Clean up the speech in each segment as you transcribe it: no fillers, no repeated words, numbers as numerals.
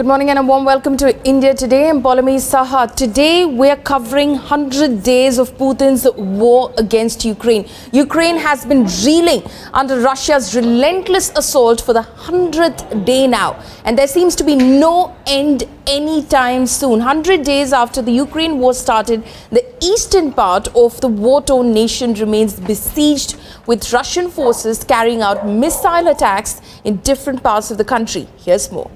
Good morning and a warm welcome to India Today. I'm Polami Saha. Today we're covering 100 days of Putin's war against Ukraine. Ukraine has been reeling under Russia's relentless assault for the 100th day now. And there seems to be no end anytime soon. 100 days after the Ukraine war started, the eastern part of the war-torn nation remains besieged, with Russian forces carrying out missile attacks in different parts of the country. Here's more.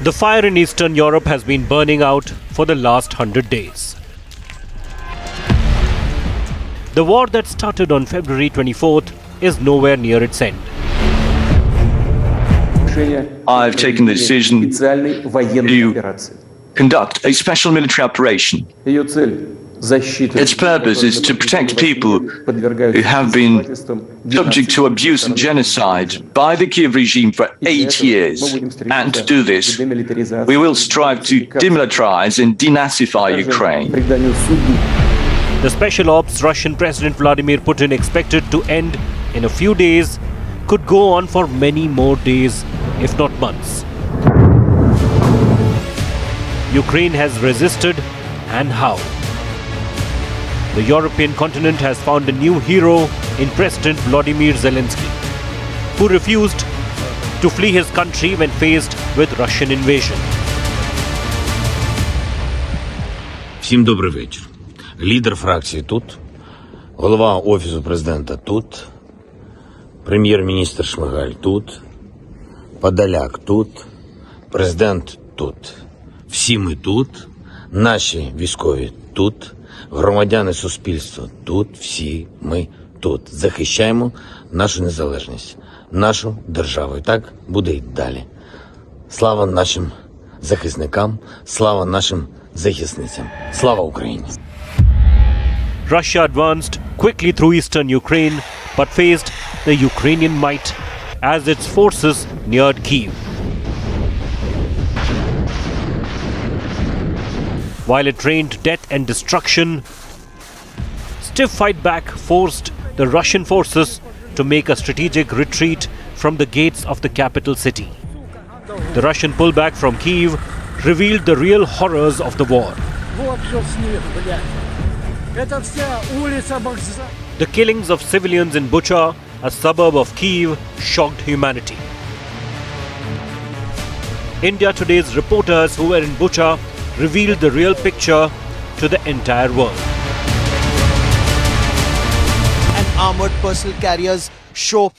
The fire in Eastern Europe has been burning out for the last 100 days. The war that started on February 24th is nowhere near its end. I've taken the decision to conduct a special military operation. Its purpose is to protect people who have been subject to abuse and genocide by the Kiev regime for 8 years. And to do this, we will strive to demilitarize and denazify Ukraine. The special ops Russian President Vladimir Putin expected to end in a few days could go on for many more days, if not months. Ukraine has resisted, and how? The European continent has found a new hero in President Volodymyr Zelensky, who refused to flee his country when faced with Russian invasion. Всім добрий вечір. Лідер фракції тут, голова Офісу президента тут, прем'єр-міністр Шмигаль тут, Подоляк тут, президент тут. Всі ми тут, наші військові тут, громадяни суспільства тут, всі ми тут. Захищаємо нашу незалежність, нашу державу. І так буде й далі. Слава нашим захисникам, слава нашим захисницям. Слава Україні! Russia advanced quickly through eastern Ukraine, but faced the Ukrainian might as its forces neared Kyiv. While it rained death and destruction, stiff fight back forced the Russian forces to make a strategic retreat from the gates of the capital city. The Russian pullback from Kyiv revealed the real horrors of the war. The killings of civilians in Bucha, a suburb of Kyiv, shocked humanity. India Today's reporters who were in Bucha revealed the real picture to the entire world. And armored personal carriers show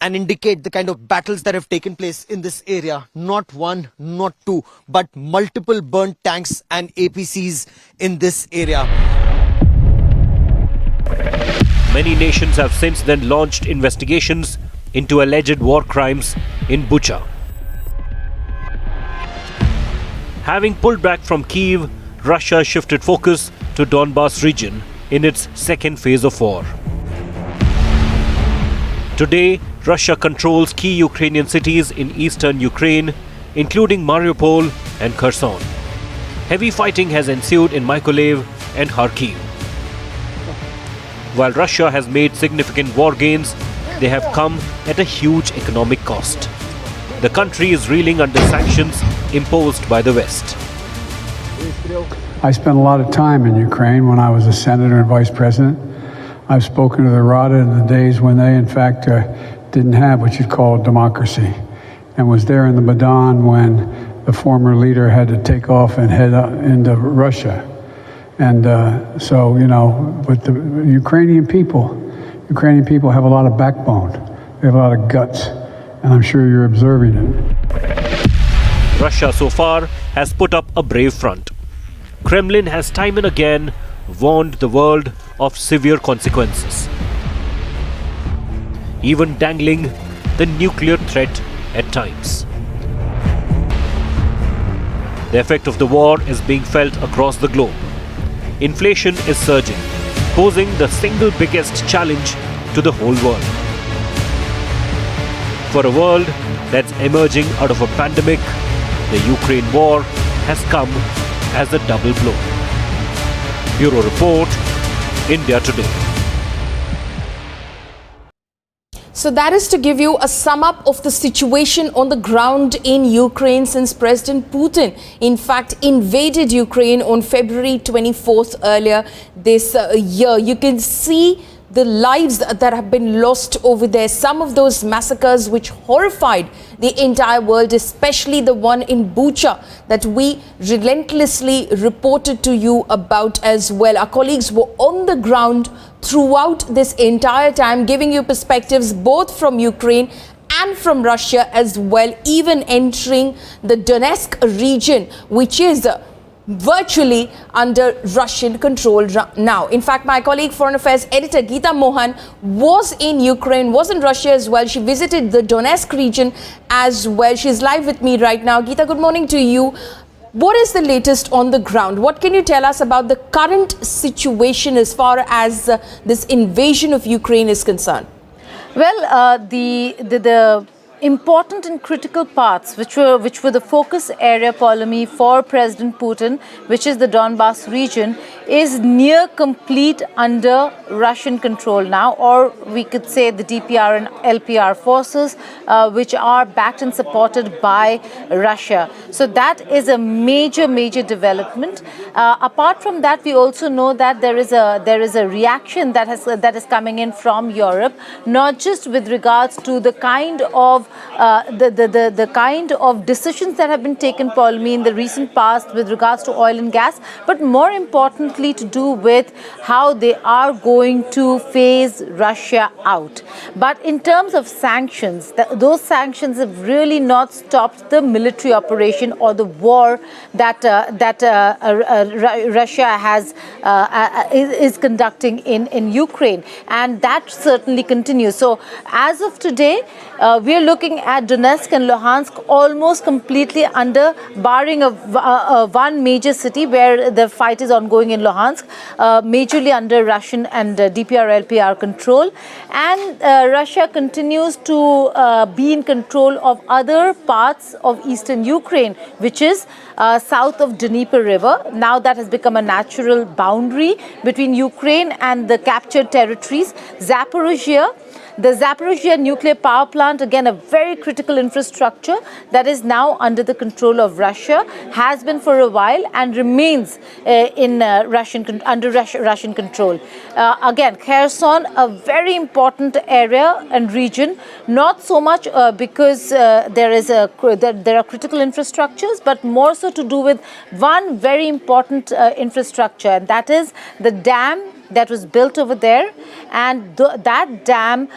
and indicate the kind of battles that have taken place in this area. Not one, not two, but multiple burnt tanks and APCs in this area. Many nations have since then launched investigations into alleged war crimes in Bucha. Having pulled back from Kyiv, Russia shifted focus to Donbas region in its second phase of war. Today, Russia controls key Ukrainian cities in eastern Ukraine, including Mariupol and Kherson. Heavy fighting has ensued in Mykolaiv and Kharkiv. While Russia has made significant war gains, they have come at a huge economic cost. The country is reeling under sanctions imposed by the West. I spent a lot of time in Ukraine when I was a senator and vice president. I've spoken to the Rada in the days when they, in fact, didn't have what you'd call democracy, and was there in the Maidan when the former leader had to take off and head into Russia. And so, you know, but the Ukrainian people have a lot of backbone. They have a lot of guts, and I'm sure you're observing it. Russia so far has put up a brave front. Kremlin has time and again warned the world of severe consequences, even dangling the nuclear threat at times. The effect of the war is being felt across the globe. Inflation is surging, posing the single biggest challenge to the whole world. For a world that's emerging out of a pandemic, the Ukraine war has come as a double blow. Bureau Report, India Today. So that is to give you a sum up of the situation on the ground in Ukraine since President Putin, in fact, invaded Ukraine on February 24th earlier this year. You can see the lives that have been lost over there. Some of those massacres which horrified the entire world, especially the one in Bucha that we relentlessly reported to you about as well. Our colleagues were on the ground throughout this entire time, giving you perspectives both from Ukraine and from Russia as well, even entering the Donetsk region, which is virtually under Russian control now. In fact, my colleague, Foreign Affairs editor Geeta Mohan, was in Ukraine, was in Russia as well. She visited the Donetsk region as well. She's live with me right now. Geeta, good morning to you. What is the latest on the ground? What can you tell us about the current situation as far as this invasion of Ukraine is concerned? Well, the important and critical parts which were the focus area, Polemy, for President Putin, which is the Donbas region, is near complete under Russian control now, or we could say the DPR and LPR forces, which are backed and supported by Russia. So that is a major development. Apart from that, we also know that there is a reaction that is coming in from Europe, not just with regards to the kind of the kind of decisions that have been taken, Polemy, in the recent past with regards to oil and gas, but more importantly to do with how they are going to phase Russia out. But in terms of sanctions, those sanctions have really not stopped the military operation or the war that Russia is conducting in Ukraine, and that certainly continues. So as of today, we are looking at Donetsk and Luhansk almost completely under, barring one major city where the fight is ongoing in Luhansk, majorly under Russian and DPR-LPR control. And Russia continues to be in control of other parts of eastern Ukraine, which is south of Dnieper River. Now that has become a natural boundary between Ukraine and the captured territories. Zaporizhia, the Zaporizhia nuclear power plant, again a very critical infrastructure that is now under the control of Russia, has been for a while and remains under Russian control. Again, Kherson, a very important area and region, not so much because there are critical infrastructures, but more so to do with one very important infrastructure, and that is the dam that was built over there, and that dam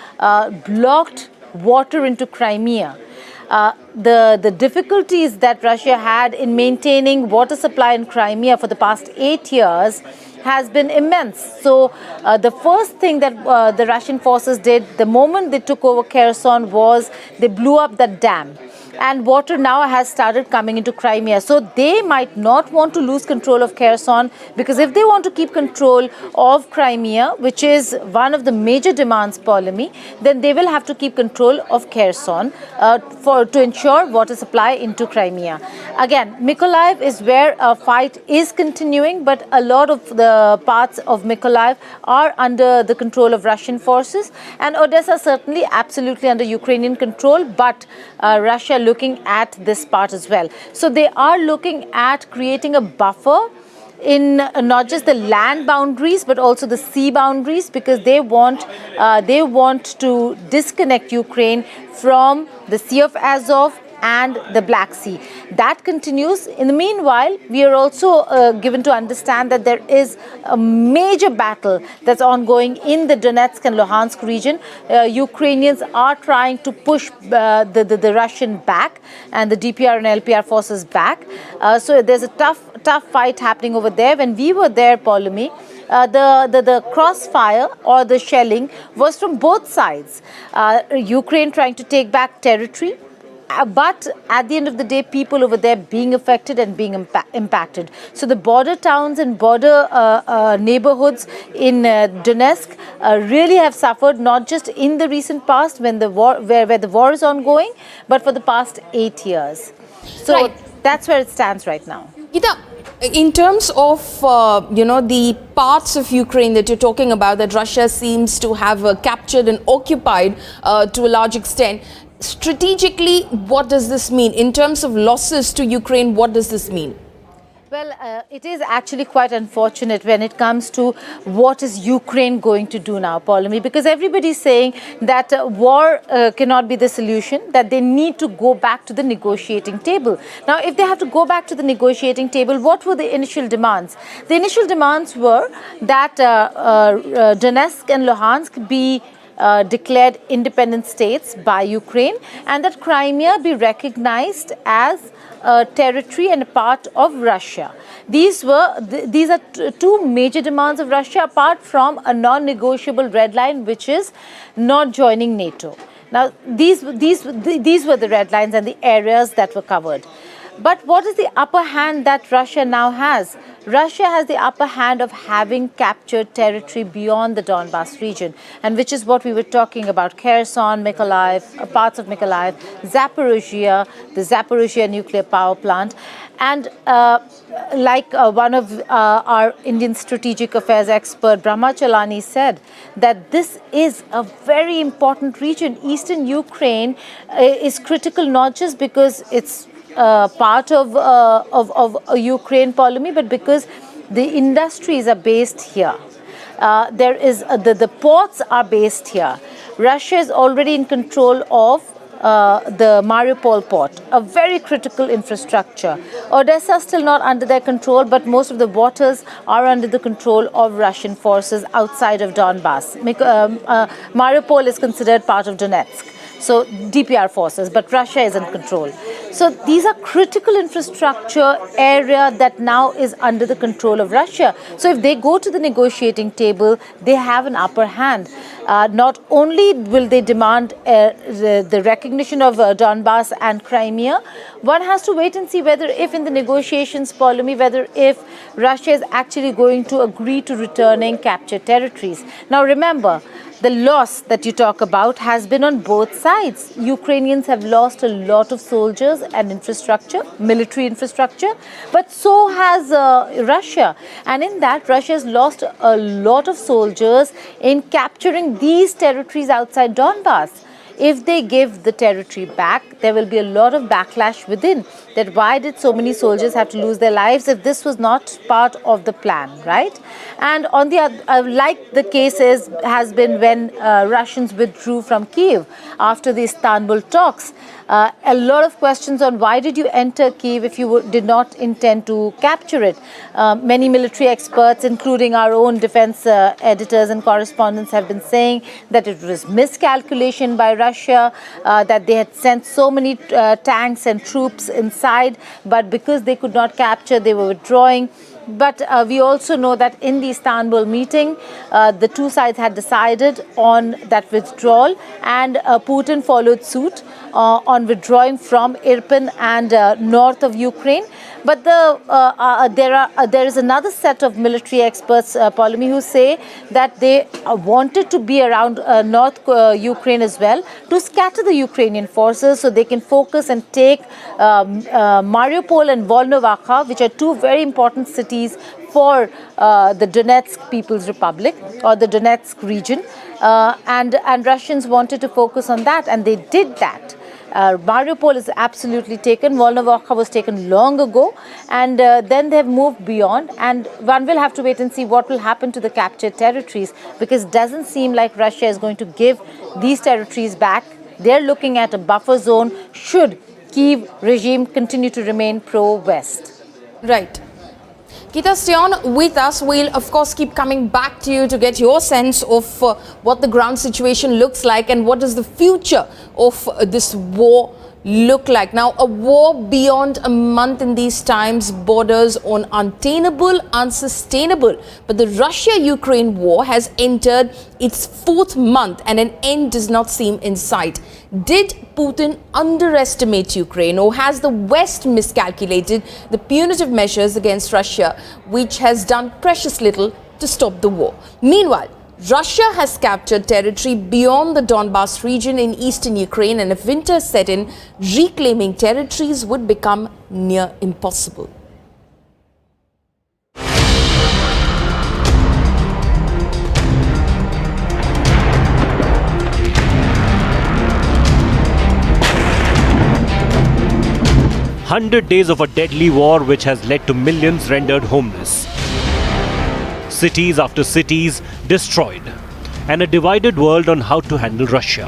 blocked water into Crimea. The difficulties that Russia had in maintaining water supply in Crimea for the past 8 years has been immense. So the first thing that the Russian forces did the moment they took over Kherson was they blew up that dam. And water now has started coming into Crimea. So they might not want to lose control of Kherson, because if they want to keep control of Crimea, which is one of the major demands, Polemy, then they will have to keep control of Kherson to ensure water supply into Crimea. Again, Mykolaiv is where a fight is continuing, but a lot of the parts of Mykolaiv are under the control of Russian forces, and Odessa certainly absolutely under Ukrainian control, but Russia looking at this part as well. So they are looking at creating a buffer in not just the land boundaries but also the sea boundaries, because they want to disconnect Ukraine from the Sea of Azov and the Black Sea. That continues. In the meanwhile, we are also given to understand that there is a major battle that's ongoing in the Donetsk and Luhansk region. Ukrainians are trying to push the Russian back and the DPR and LPR forces back. So there's a tough fight happening over there. When we were there, Polemy, the crossfire or the shelling was from both sides. Ukraine trying to take back territory, but at the end of the day, people over there being affected and being impacted. So the border towns and border neighborhoods in Donetsk really have suffered, not just in the recent past when the war, where the war is ongoing, but for the past 8 years. So that's where it stands right now. Geeta, In terms of, the parts of Ukraine that you're talking about that Russia seems to have captured and occupied to a large extent, strategically, what does this mean? In terms of losses to Ukraine, what does this mean? Well, it is actually quite unfortunate when it comes to what is Ukraine going to do now, Pauline, because everybody is saying that war cannot be the solution, that they need to go back to the negotiating table. Now, if they have to go back to the negotiating table, what were the initial demands? The initial demands were that Donetsk and Luhansk be declared independent states by Ukraine, and that Crimea be recognized as a territory and a part of Russia. These are two major demands of Russia, apart from a non-negotiable red line, which is not joining NATO. Now, these were the red lines and the areas that were covered. But what is the upper hand that Russia now has? Russia has the upper hand of having captured territory beyond the Donbas region, and which is what we were talking about: Kherson, Mykolaiv, parts of Mykolaiv, Zaporozhye, the Zaporozhye nuclear power plant. And like one of our Indian strategic affairs expert, Brahma Chalani, said that this is a very important region. Eastern Ukraine is critical not just because it's part of Ukraine, Polemy, but because the industries are based here. There is the ports are based here. Russia is already in control of the Mariupol port, a very critical infrastructure. Odessa is still not under their control, but most of the waters are under the control of Russian forces outside of Donbas. Mariupol is considered part of Donetsk. So DPR forces, but Russia is in control. So these are critical infrastructure area that now is under the control of Russia. So if they go to the negotiating table, they have an upper hand. Not only will they demand the recognition of Donbas and Crimea, one has to wait and see whether if in the negotiations, Polemy, whether if Russia is actually going to agree to returning captured territories. Now remember, the loss that you talk about has been on both sides. Ukrainians have lost a lot of soldiers and infrastructure, military infrastructure, but so has Russia. And in that, Russia has lost a lot of soldiers in capturing these territories outside Donbas. If they give the territory back, there will be a lot of backlash within. That why did so many soldiers have to lose their lives if this was not part of the plan, right? And on the other, like the case has been when Russians withdrew from Kyiv after the Istanbul talks. A lot of questions on why did you enter Kyiv if you did not intend to capture it. Many military experts, including our own defense editors and correspondents, have been saying that it was miscalculation by Russia, that they had sent so many tanks and troops inside, but because they could not capture, they were withdrawing. But we also know that in the Istanbul meeting, the two sides had decided on that withdrawal, and Putin followed suit on withdrawing from Irpin and north of Ukraine. But there is another set of military experts, Polemy, who say that they wanted to be around North Ukraine as well to scatter the Ukrainian forces so they can focus and take Mariupol and Volnovakha, which are two very important cities for the Donetsk People's Republic or the Donetsk region. And Russians wanted to focus on that, and they did that. Mariupol is absolutely taken. Volnovakha was taken long ago, and then they have moved beyond. And one will have to wait and see what will happen to the captured territories, because it doesn't seem like Russia is going to give these territories back. They're looking at a buffer zone should Kyiv regime continue to remain pro-West. Right. Geeta, stay on with us. We'll, of course, keep coming back to you to get your sense of what the ground situation looks like and what is the future of this war look like. Now, a war beyond a month in these times borders on untenable, unsustainable. But the Russia-Ukraine war has entered its fourth month and an end does not seem in sight. Did Putin underestimate Ukraine, or has the West miscalculated the punitive measures against Russia, which has done precious little to stop the war? Meanwhile, Russia has captured territory beyond the Donbas region in eastern Ukraine, and if winter set in, reclaiming territories would become near impossible. 100 days of a deadly war which has led to millions rendered homeless. Cities after cities destroyed, and a divided world on how to handle Russia.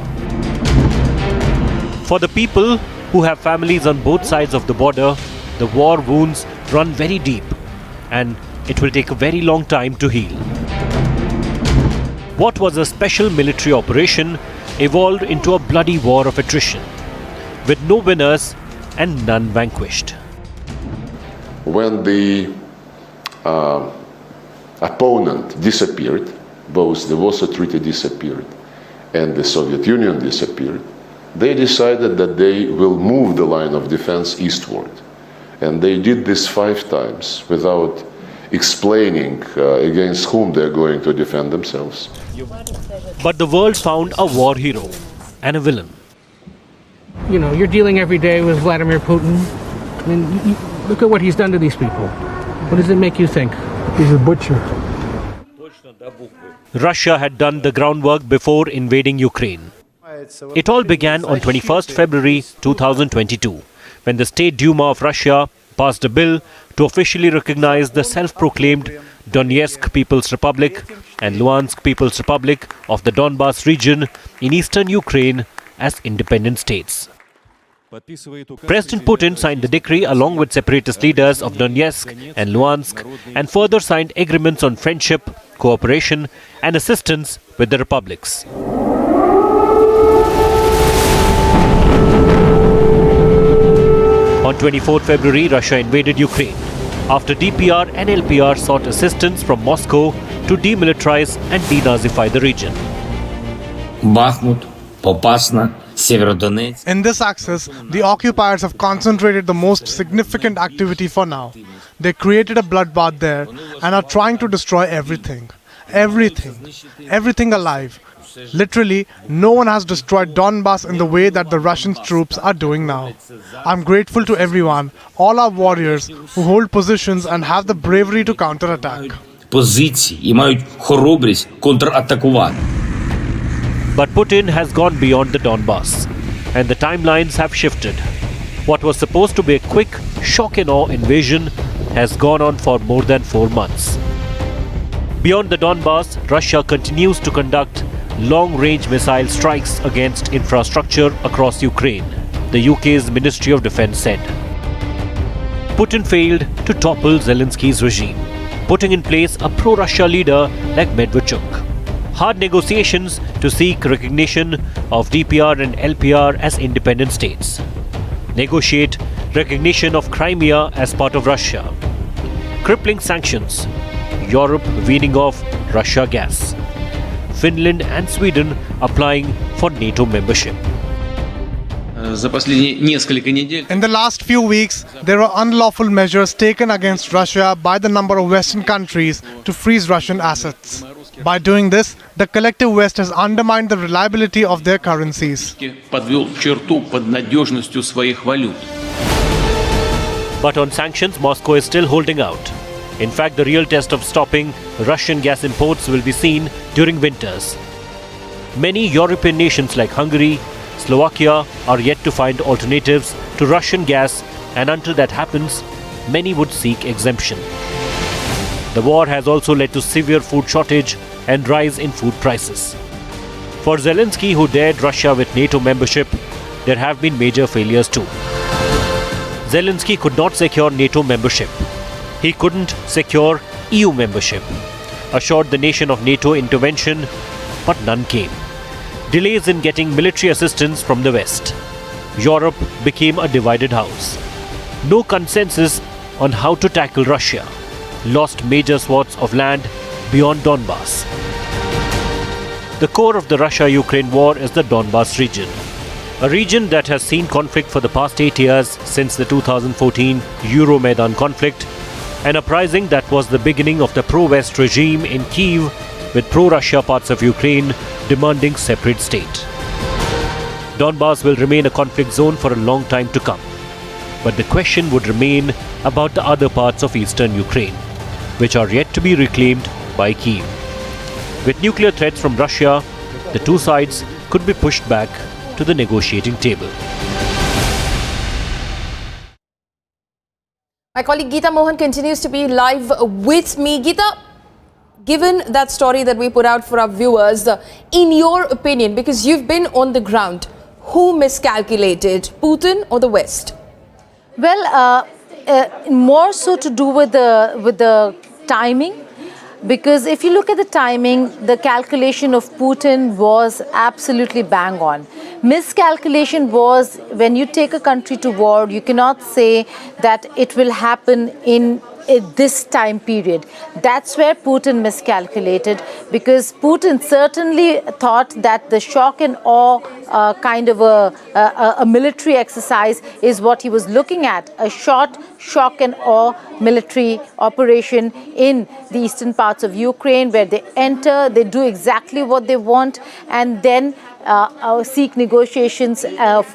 For the people who have families on both sides of the border, the war wounds run very deep, and it will take a very long time to heal. What was a special military operation evolved into a bloody war of attrition, with no winners and none vanquished. When the opponent disappeared, both the Warsaw Treaty disappeared and the Soviet Union disappeared, they decided that they will move the line of defense eastward. And they did this 5 times without explaining against whom they're going to defend themselves. But the world found a war hero and a villain. You know, you're dealing every day with Vladimir Putin. I mean, look at what he's done to these people. What does it make you think? He's a butcher. Russia had done the groundwork before invading Ukraine. It all began on 21st February 2022, when the State Duma of Russia passed a bill to officially recognize the self-proclaimed Donetsk People's Republic and Luhansk People's Republic of the Donbas region in eastern Ukraine as independent states. President Putin signed the decree along with separatist leaders of Donetsk and Luhansk and further signed agreements on friendship, cooperation and assistance with the republics. On 24th February, Russia invaded Ukraine after DPR and LPR sought assistance from Moscow to demilitarize and denazify the region. Бахмут, Попасна, Severodonetsk. In this axis, the occupiers have concentrated the most significant activity for now. They created a bloodbath there and are trying to destroy everything. Everything alive. Literally, no one has destroyed Donbas in the way that the Russian troops are doing now. I'm grateful to everyone, all our warriors who hold positions and have the bravery to counterattack. Позиції і мають хоробрість контратакувати. But Putin has gone beyond the Donbas, and the timelines have shifted. What was supposed to be a quick, shock and awe invasion has gone on for more than 4 months. Beyond the Donbas, Russia continues to conduct long-range missile strikes against infrastructure across Ukraine, the UK's Ministry of Defense said. Putin failed to topple Zelensky's regime, putting in place a pro-Russia leader like Medvedchuk. Hard negotiations to seek recognition of DPR and LPR as independent states. Negotiate recognition of Crimea as part of Russia. Crippling sanctions. Europe weaning off Russia gas. Finland and Sweden applying for NATO membership. In the last few weeks, there were unlawful measures taken against Russia by the number of Western countries to freeze Russian assets. By doing this, the collective West has undermined the reliability of their currencies. But on sanctions, Moscow is still holding out. In fact, the real test of stopping Russian gas imports will be seen during winters. Many European nations like Hungary, Slovakia are yet to find alternatives to Russian gas, and until that happens, many would seek exemption. The war has also led to severe food shortage and rise in food prices. For Zelensky, who dared Russia with NATO membership, there have been major failures too. Zelensky could not secure NATO membership. He couldn't secure EU membership. Assured the nation of NATO intervention, but none came. Delays in getting military assistance from the West. Europe became a divided house. No consensus on how to tackle Russia. Lost major swaths of land beyond Donbas. The core of the Russia-Ukraine war is the Donbas region. A region that has seen conflict for the past 8 years since the 2014 Euromaidan conflict, an uprising that was the beginning of the pro-West regime in Kyiv, with pro-Russia parts of Ukraine demanding separate state. Donbas will remain a conflict zone for a long time to come. But the question would remain about the other parts of eastern Ukraine, which are yet to be reclaimed by Kyiv. With nuclear threats from Russia, the two sides could be pushed back to the negotiating table. My colleague Geeta Mohan continues to be live with me. Geeta, given that story that we put out for our viewers, in your opinion, because you've been on the ground, who miscalculated, Putin or the West? Well, more so to do with the timing. Because if you look at the timing, the calculation of Putin was absolutely bang on. Miscalculation was when you take a country to war, you cannot say that it will happen in this time period. That's where Putin miscalculated, because Putin certainly thought that the shock and awe kind of a military exercise is what he was looking at, a short shock and awe military operation in the eastern parts of Ukraine, where they enter, they do exactly what they want, and then seek negotiations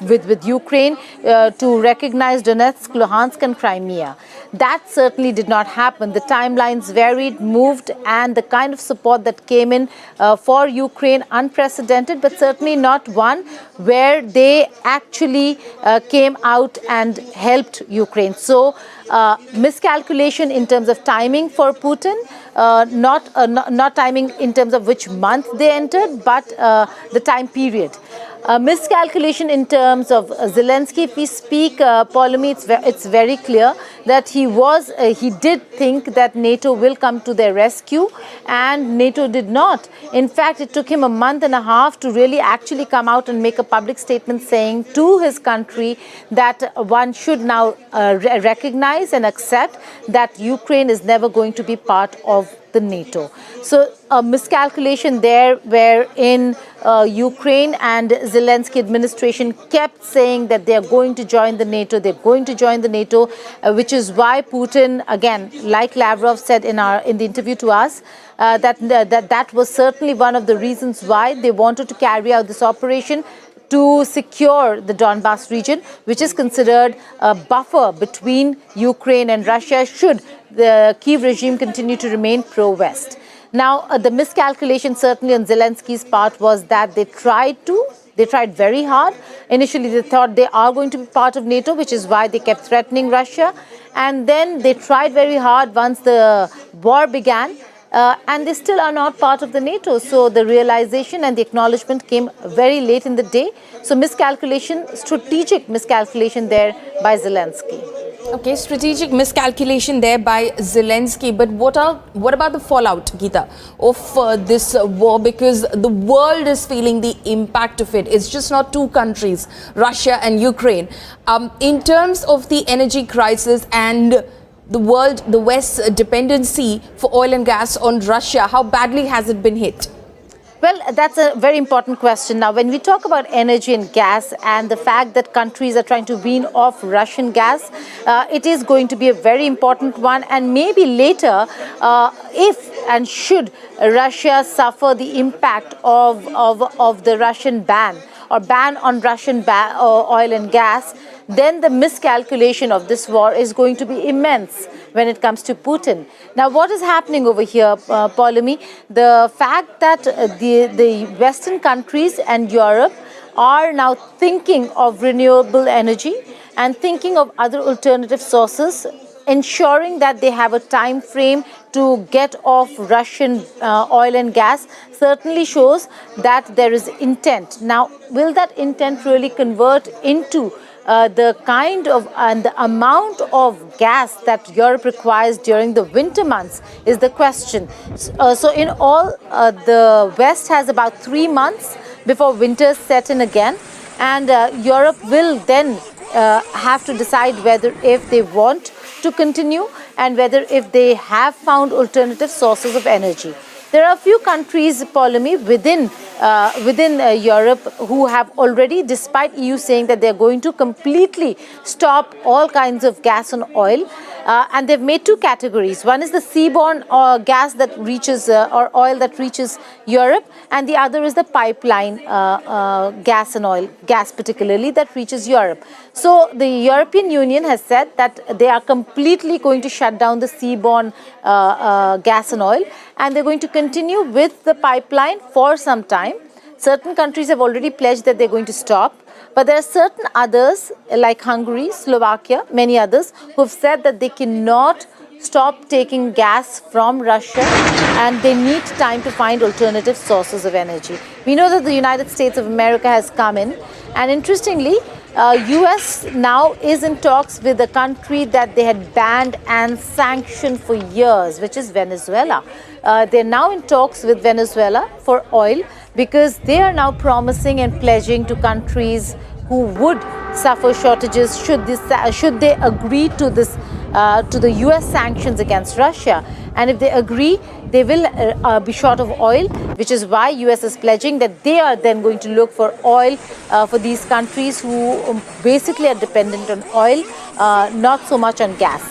with Ukraine to recognize Donetsk, Luhansk and Crimea. That certainly did not happen. The timelines varied, moved, and the kind of support that came in for Ukraine, unprecedented, but certainly not one where they actually came out and helped Ukraine. So miscalculation in terms of timing for Putin, not timing in terms of which month they entered, but the time period. Miscalculation in terms of Zelensky. If we speak Polemy, it's very clear that he did think that NATO will come to their rescue, and NATO did not. In fact, it took him a month and a half to really actually come out and make a public statement saying to his country that one should now recognize and accept that Ukraine is never going to be part of the NATO. So a miscalculation there, wherein Ukraine and Zelensky administration kept saying that they are going to join the NATO, which is why Putin, again, like Lavrov said in the interview to us, that was certainly one of the reasons why they wanted to carry out this operation, to secure the Donbas region, which is considered a buffer between Ukraine and Russia should the Kyiv regime continue to remain pro-West. Now, the miscalculation certainly on Zelensky's part was that they tried very hard. Initially, they thought they are going to be part of NATO, which is why they kept threatening Russia. And then they tried very hard once the war began. And they still are not part of the NATO. So the realization and the acknowledgement came very late in the day. So miscalculation, strategic miscalculation there by Zelensky. Okay, strategic miscalculation there by Zelensky. But what about the fallout, Geeta, of this war? Because the world is feeling the impact of it. It's just not two countries, Russia and Ukraine. In terms of the energy crisis and the West's dependency for oil and gas on Russia, how badly has it been hit? Well, that's a very important question. Now, when we talk about energy and gas and the fact that countries are trying to wean off Russian gas, it is going to be a very important one. And maybe later, if and should Russia suffer the impact of the Russian ban on Russian oil and gas, then the miscalculation of this war is going to be immense when it comes to Putin. Now, what is happening over here, Polemy? The fact that the Western countries and Europe are now thinking of renewable energy and thinking of other alternative sources, ensuring that they have a time frame to get off Russian oil and gas, certainly shows that there is intent. Now, will that intent really convert into the kind of and the amount of gas that Europe requires during the winter months is the question. So in all, the West has about 3 months before winters set in again, and Europe will then have to decide whether if they want to continue and whether if they have found alternative sources of energy. There are a few countries, Polemy, within Europe who have already, despite EU saying that they're going to completely stop all kinds of gas and oil, and they've made two categories. One is the seaborne gas that reaches or oil that reaches Europe, and the other is the pipeline gas and oil, gas particularly, that reaches Europe. So the European Union has said that they are completely going to shut down the seaborne gas and oil, and they're going to continue with the pipeline for some time. Certain countries have already pledged that they're going to stop. But there are certain others, like Hungary, Slovakia, many others, who have said that they cannot stop taking gas from Russia and they need time to find alternative sources of energy. We know that the United States of America has come in, and interestingly, US now is in talks with a country that they had banned and sanctioned for years, which is Venezuela. They're now in talks with Venezuela for oil because they are now promising and pledging to countries who would suffer shortages should they agree to this to the US sanctions against Russia. And if they agree, they will be short of oil, which is why US is pledging that they are then going to look for oil for these countries who basically are dependent on oil, not so much on gas.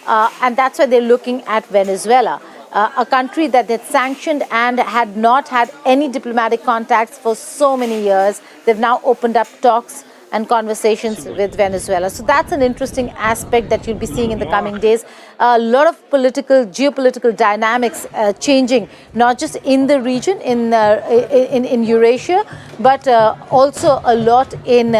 And that's why they're looking at Venezuela, a country that had sanctioned and had not had any diplomatic contacts for so many years. They've now opened up talks and conversations with Venezuela. So that's an interesting aspect that you'll be seeing in the coming days. A lot of geopolitical dynamics changing, not just in the region, in Eurasia, but also a lot in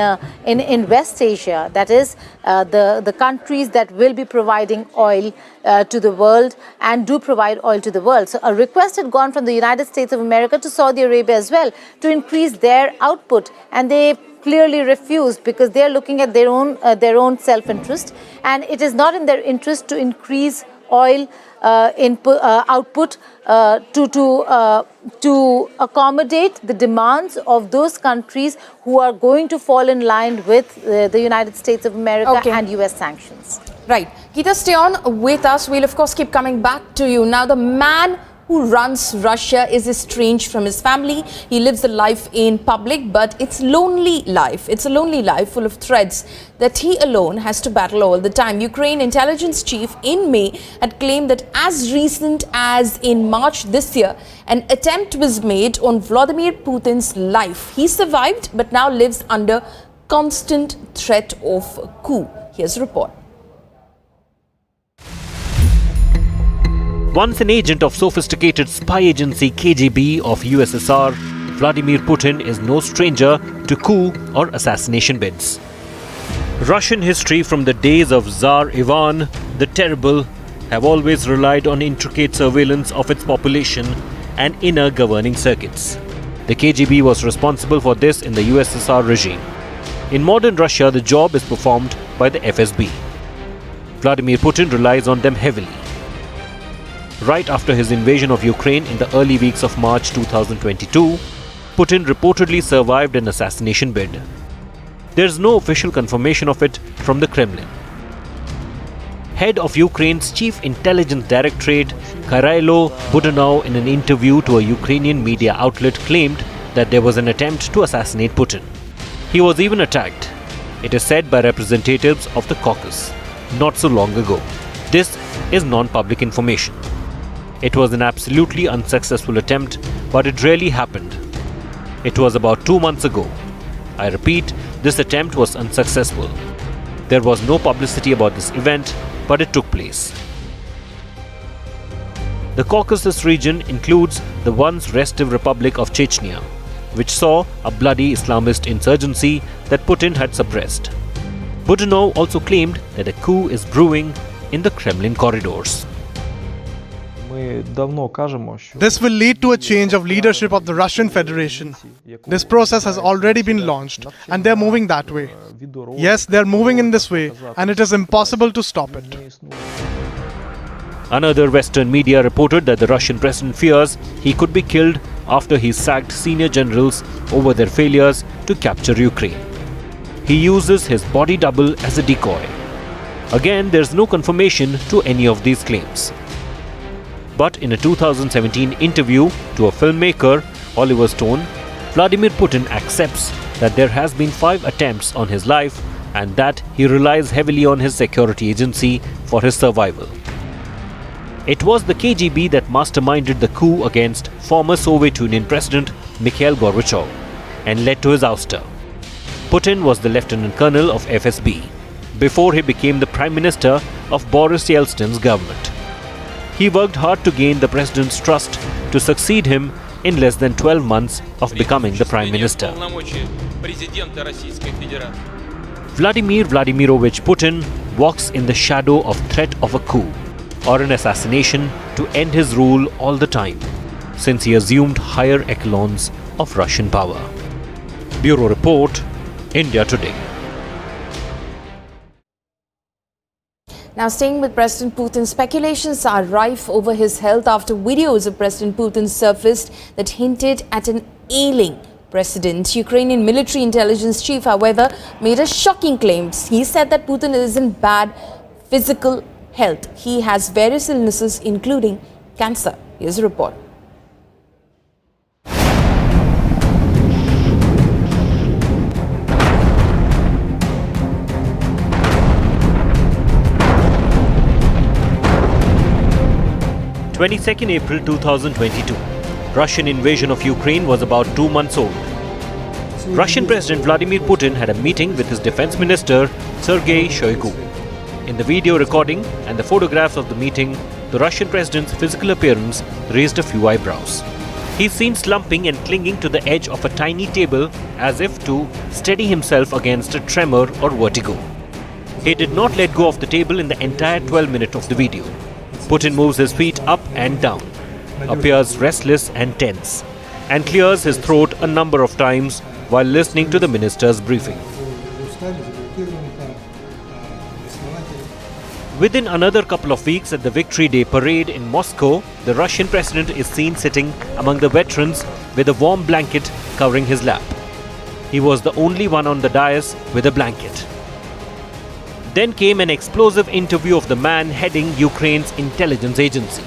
West Asia. That is, the countries that will be providing oil to the world and do provide oil to the world. So a request had gone from the United States of America to Saudi Arabia as well to increase their output, and they clearly refused because they are looking at their own self-interest, and it is not in their interest to increase oil output to accommodate the demands of those countries who are going to fall in line with the United States of America and US sanctions. Right. Geeta, stay on with us. We'll of course keep coming back to you. Now, the man who runs Russia is estranged from his family. He lives a life in public, but it's lonely life. It's a lonely life full of threats that he alone has to battle all the time. Ukraine intelligence chief in May had claimed that as recent as in March this year, an attempt was made on Vladimir Putin's life. He survived, but now lives under constant threat of coup. Here's a report. Once an agent of sophisticated spy agency KGB of USSR, Vladimir Putin is no stranger to coup or assassination bids. Russian history from the days of Tsar Ivan the Terrible have always relied on intricate surveillance of its population and inner governing circuits. The KGB was responsible for this in the USSR regime. In modern Russia, the job is performed by the FSB. Vladimir Putin relies on them heavily. Right after his invasion of Ukraine in the early weeks of March 2022, Putin reportedly survived an assassination bid. There is no official confirmation of it from the Kremlin. Head of Ukraine's Chief Intelligence Directorate, Khyrylo Budanov, in an interview to a Ukrainian media outlet, claimed that there was an attempt to assassinate Putin. He was even attacked, it is said, by representatives of the caucus not so long ago. This is non-public information. It was an absolutely unsuccessful attempt, but it really happened. It was about 2 months ago. I repeat, this attempt was unsuccessful. There was no publicity about this event, but it took place. The Caucasus region includes the once restive Republic of Chechnya, which saw a bloody Islamist insurgency that Putin had suppressed. Budanov also claimed that a coup is brewing in the Kremlin corridors. This will lead to a change of leadership of the Russian Federation. This process has already been launched, and they're moving that way. Yes, they're moving in this way, and it is impossible to stop it. Another Western media reported that the Russian president fears he could be killed after he sacked senior generals over their failures to capture Ukraine. He uses his body double as a decoy. Again, there's no confirmation to any of these claims. But in a 2017 interview to a filmmaker, Oliver Stone, Vladimir Putin accepts that there has been 5 attempts on his life and that he relies heavily on his security agency for his survival. It was the KGB that masterminded the coup against former Soviet Union President Mikhail Gorbachev and led to his ouster. Putin was the lieutenant colonel of FSB before he became the prime minister of Boris Yeltsin's government. He worked hard to gain the president's trust to succeed him in less than 12 months of becoming the Prime Minister. Vladimir Vladimirovich Putin walks in the shadow of threat of a coup or an assassination to end his rule all the time, since he assumed higher echelons of Russian power. Bureau Report, India Today. Now, staying with President Putin, speculations are rife over his health after videos of President Putin surfaced that hinted at an ailing president. Ukrainian military intelligence chief, however, made a shocking claim. He said that Putin is in bad physical health. He has various illnesses, including cancer. Here's a report. April 2022. Russian invasion of Ukraine was about 2 months old. Russian President Vladimir Putin had a meeting with his defense minister Sergei Shoigu. In the video recording and the photographs of the meeting, the Russian president's physical appearance raised a few eyebrows. He's seen slumping and clinging to the edge of a tiny table as if to steady himself against a tremor or vertigo. He did not let go of the table in the entire 12 minutes of the video. Putin moves his feet up and down, appears restless and tense, and clears his throat a number of times while listening to the minister's briefing. Within another couple of weeks at the Victory Day parade in Moscow, the Russian president is seen sitting among the veterans with a warm blanket covering his lap. He was the only one on the dais with a blanket. Then came an explosive interview of the man heading Ukraine's intelligence agency.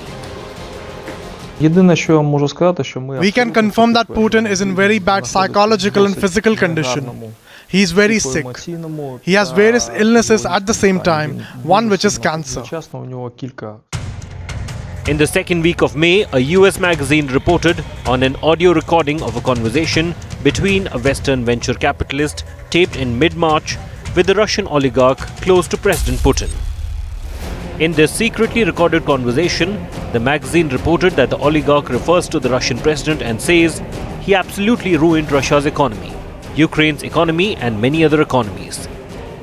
We can confirm that Putin is in very bad psychological and physical condition. He is very sick. He has various illnesses at the same time, one which is cancer. In the second week of May, a US magazine reported on an audio recording of a conversation between a Western venture capitalist taped in mid-March with the Russian oligarch close to President Putin. In this secretly recorded conversation, the magazine reported that the oligarch refers to the Russian president and says he absolutely ruined Russia's economy, Ukraine's economy and many other economies.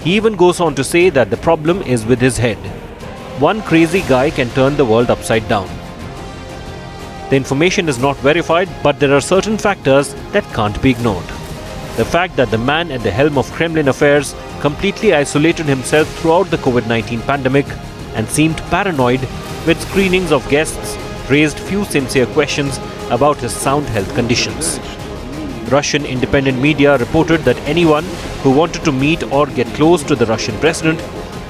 He even goes on to say that the problem is with his head. One crazy guy can turn the world upside down. The information is not verified, but there are certain factors that can't be ignored. The fact that the man at the helm of Kremlin affairs completely isolated himself throughout the COVID-19 pandemic and seemed paranoid with screenings of guests raised few sincere questions about his sound health conditions. Russian independent media reported that anyone who wanted to meet or get close to the Russian president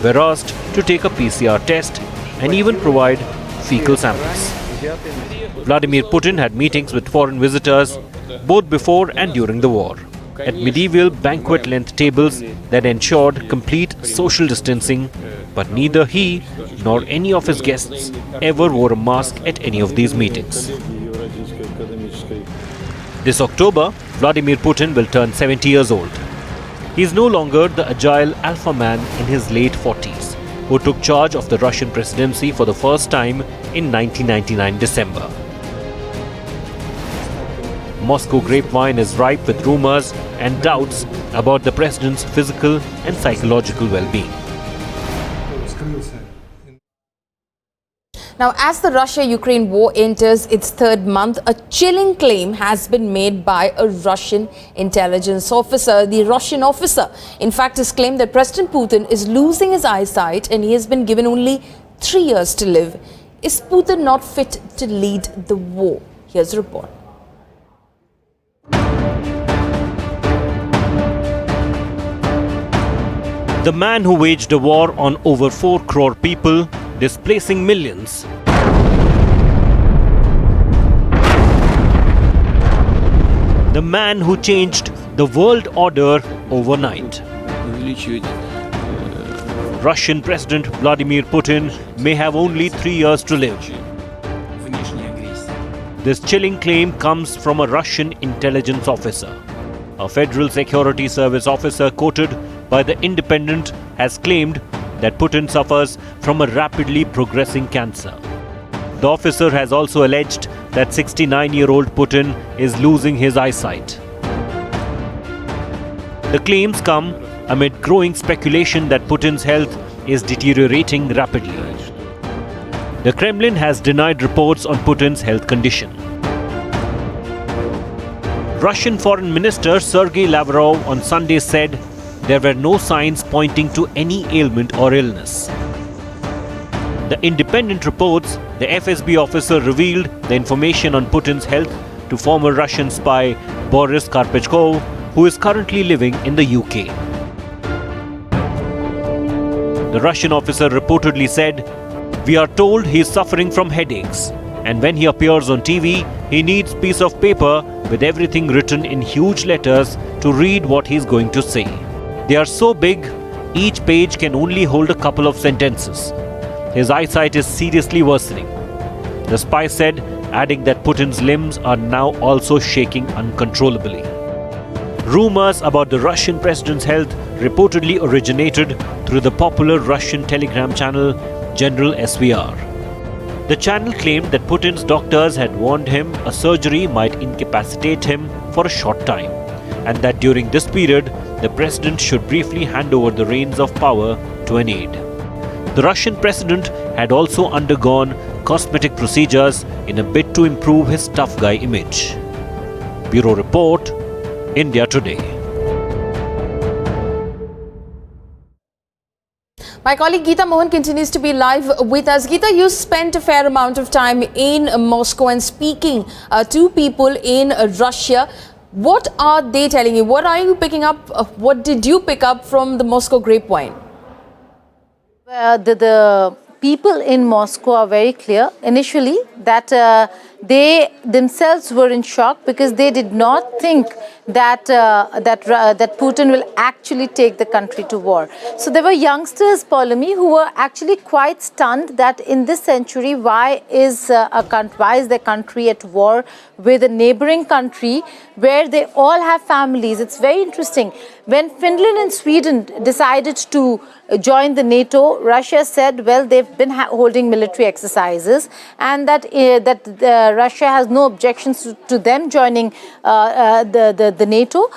were asked to take a PCR test and even provide fecal samples. Vladimir Putin had meetings with foreign visitors both before and during the war, at medieval banquet-length tables that ensured complete social distancing, but neither he nor any of his guests ever wore a mask at any of these meetings. This October, Vladimir Putin will turn 70 years old. He is no longer the agile alpha man in his late 40s, who took charge of the Russian presidency for the first time in 1999 December. Moscow grapevine is ripe with rumors and doubts about the president's physical and psychological well-being. Now, as the Russia-Ukraine war enters its third month, a chilling claim has been made by a Russian intelligence officer. The Russian officer, in fact, has claimed that President Putin is losing his eyesight and he has been given only 3 years to live. Is Putin not fit to lead the war? Here's a report. The man who waged a war on over 4 crore people, displacing millions. The man who changed the world order overnight. Russian President Vladimir Putin may have only 3 years to live. This chilling claim comes from a Russian intelligence officer. A Federal Security Service officer quoted by The Independent has claimed that Putin suffers from a rapidly progressing cancer. The officer has also alleged that 69-year-old Putin is losing his eyesight. The claims come amid growing speculation that Putin's health is deteriorating rapidly. The Kremlin has denied reports on Putin's health condition. Russian Foreign Minister Sergei Lavrov on Sunday said there were no signs pointing to any ailment or illness. The Independent reports the FSB officer revealed the information on Putin's health to former Russian spy Boris Karpechkov, who is currently living in the UK. The Russian officer reportedly said, "We are told he is suffering from headaches, and when he appears on TV, he needs a piece of paper with everything written in huge letters to read what he is going to say. They are so big, each page can only hold a couple of sentences. His eyesight is seriously worsening," the spy said, adding that Putin's limbs are now also shaking uncontrollably. Rumors about the Russian president's health reportedly originated through the popular Russian telegram channel General SVR. The channel claimed that Putin's doctors had warned him a surgery might incapacitate him for a short time, and that during this period, the president should briefly hand over the reins of power to an aide. The Russian president had also undergone cosmetic procedures in a bid to improve his tough guy image. Bureau Report, India Today. My colleague Geeta Mohan continues to be live with us. Geeta, you spent a fair amount of time in Moscow and speaking to people in Russia. What are they telling you? What are you picking up? What did you pick up from the Moscow grapevine? The people in Moscow are very clear initially that they themselves were in shock because they did not think that that Putin will actually take the country to war. So there were youngsters, Polemy, who were actually quite stunned that in this century, why is their country at war with a neighboring country where they all have families? It's very interesting. When Finland and Sweden decided to join the NATO, Russia said, well, they've been holding military exercises, and that Russia has no objections to them joining the NATO,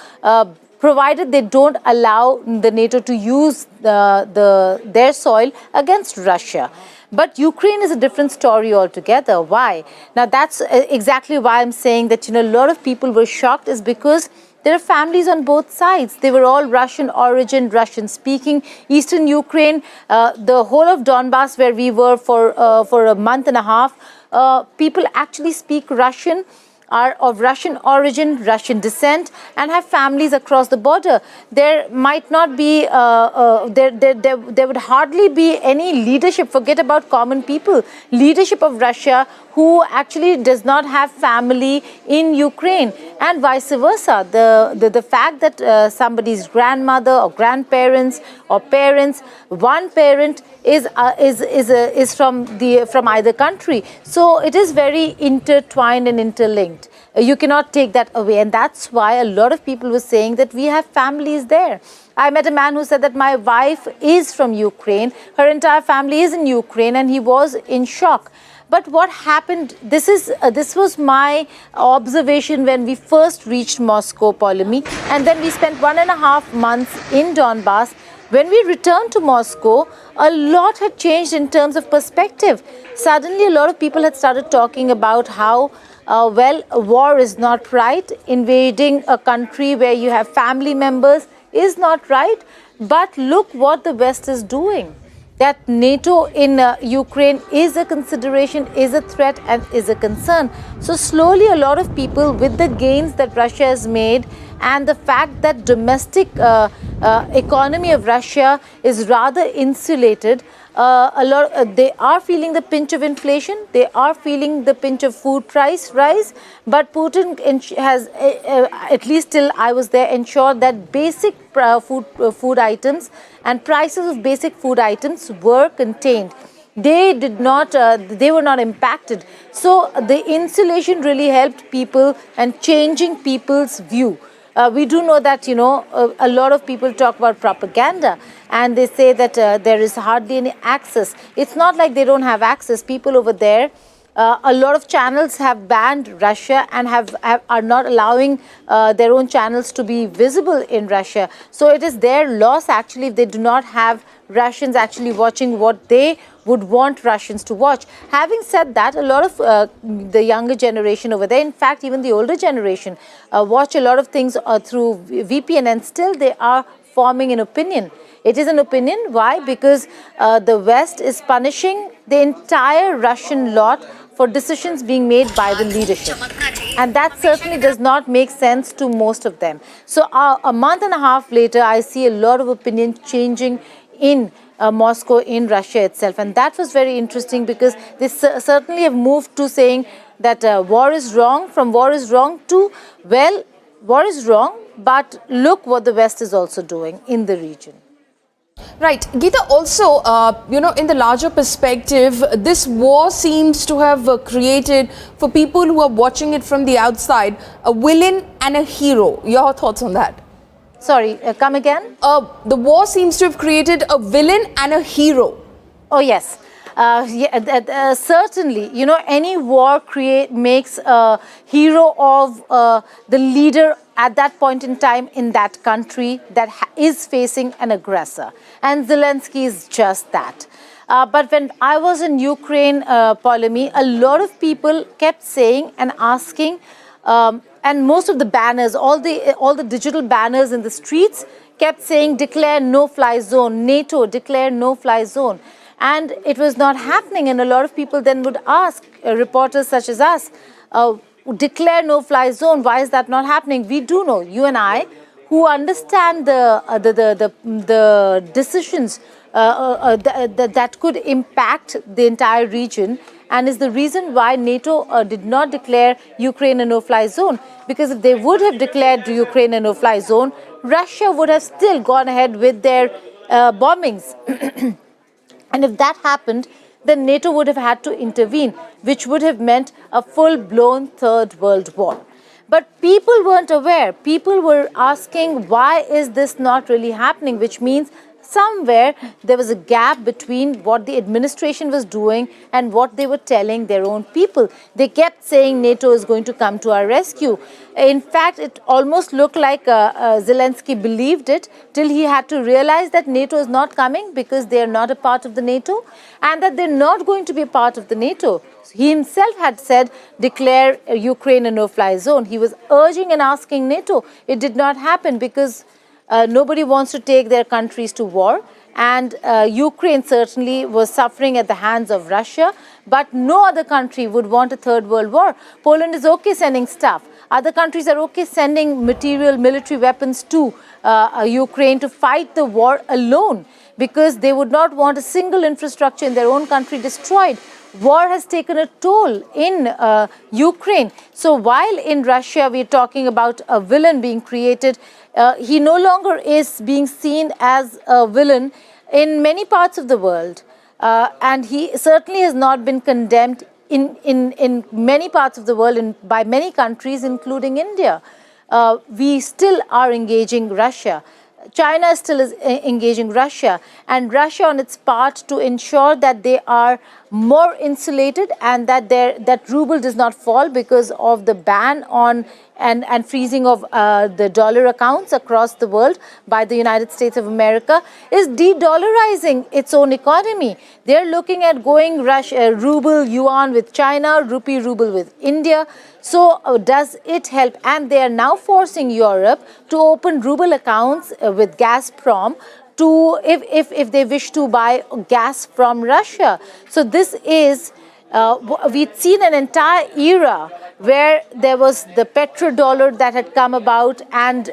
provided they don't allow the NATO to use their soil against Russia. But Ukraine is a different story altogether. Why? Now, that's exactly why I'm saying that, a lot of people were shocked, is because there are families on both sides. They were all Russian origin, Russian speaking. Eastern Ukraine, the whole of Donbass, where we were for a month and a half, people actually speak Russian, are of Russian origin, Russian descent, and have families across the border. There might not be, there would hardly be any leadership, forget about common people, leadership of Russia who actually does not have family in Ukraine, and vice versa. The fact that somebody's grandmother or grandparents or parents, one parent is from either country. So it is very intertwined and interlinked. You cannot take that away, and that's why a lot of people were saying that we have families there. I met a man who said that my wife is from Ukraine, her entire family is in Ukraine, and he was in shock. But what happened, this was my observation when we first reached Moscow, Polemy, and then we spent 1.5 months in Donbass. When we returned to Moscow, a lot had changed in terms of perspective. Suddenly, a lot of people had started talking about how, war is not right. Invading a country where you have family members is not right. But look what the West is doing. That NATO in Ukraine is a consideration, is a threat, and is a concern. So slowly a lot of people, with the gains that Russia has made and the fact that domestic economy of Russia is rather insulated, they are feeling the pinch of inflation, they are feeling the pinch of food price rise, but Putin has, at least till I was there, ensured that basic food items and prices of basic food items were contained. They were not impacted. So the insulation really helped people and changing people's view. We do know that, a lot of people talk about propaganda, and they say that there is hardly any access. It's not like they don't have access. People over there A lot of channels have banned Russia and are not allowing their own channels to be visible in Russia. So it is their loss actually if they do not have Russians actually watching what they would want Russians to watch. Having said that, a lot of the younger generation over there, in fact even the older generation, watch a lot of things through VPN, and still they are forming an opinion. It is an opinion. Why? Because the West is punishing the entire Russian lot for decisions being made by the leadership. And that certainly does not make sense to most of them. So a month and a half later, I see a lot of opinion changing in Moscow, in Russia itself. And that was very interesting because they certainly have moved to saying that war is wrong, from war is wrong to, well, war is wrong, but look what the West is also doing in the region. Right. Geeta, also, in the larger perspective, this war seems to have created, for people who are watching it from the outside, a villain and a hero. Your thoughts on that? Sorry, come again? The war seems to have created a villain and a hero. Oh, yes. Certainly, any war makes a hero of the leader at that point in time in that country that is facing an aggressor. And Zelensky is just that. But when I was in Ukraine, Polemy, a lot of people kept saying and asking, and most of the banners, all the digital banners in the streets kept saying, declare no-fly zone, NATO, declare no-fly zone. And it was not happening. And a lot of people then would ask, reporters such as us, declare no-fly zone, why is that not happening? We do know, you and I, who understand the decisions that could impact the entire region, and is the reason why NATO did not declare Ukraine a no-fly zone. Because if they would have declared Ukraine a no-fly zone, Russia would have still gone ahead with their bombings. And if that happened, then NATO would have had to intervene, which would have meant a full-blown Third World War. But people weren't aware. People were asking, why is this not really happening? Which means somewhere there was a gap between what the administration was doing and what they were telling their own people. They kept saying NATO is going to come to our rescue. In fact, it almost looked like Zelensky believed it till he had to realize that NATO is not coming because they are not a part of the NATO, and that they're not going to be a part of the NATO. He himself had said, declare Ukraine a no-fly zone. He was urging and asking NATO. It did not happen because nobody wants to take their countries to war, and Ukraine certainly was suffering at the hands of Russia, but no other country would want a third world war. Poland is okay sending stuff. Other countries are okay sending material, military weapons to Ukraine to fight the war alone, because they would not want a single infrastructure in their own country destroyed. War has taken a toll in Ukraine. So while in Russia we're talking about a villain being created, he no longer is being seen as a villain in many parts of the world. And he certainly has not been condemned in many parts of the world and by many countries, including India. We still are engaging Russia. China still is engaging Russia, and Russia on its part to ensure that they are more insulated and that that ruble does not fall because of the ban on and freezing of the dollar accounts across the world by the United States of America, is de-dollarizing its own economy. They're looking at going ruble yuan with China, rupee ruble with India. So does it help? And they are now forcing Europe to open ruble accounts with Gazprom to if they wish to buy gas from Russia. So this is, we'd seen an entire era where there was the petrodollar that had come about and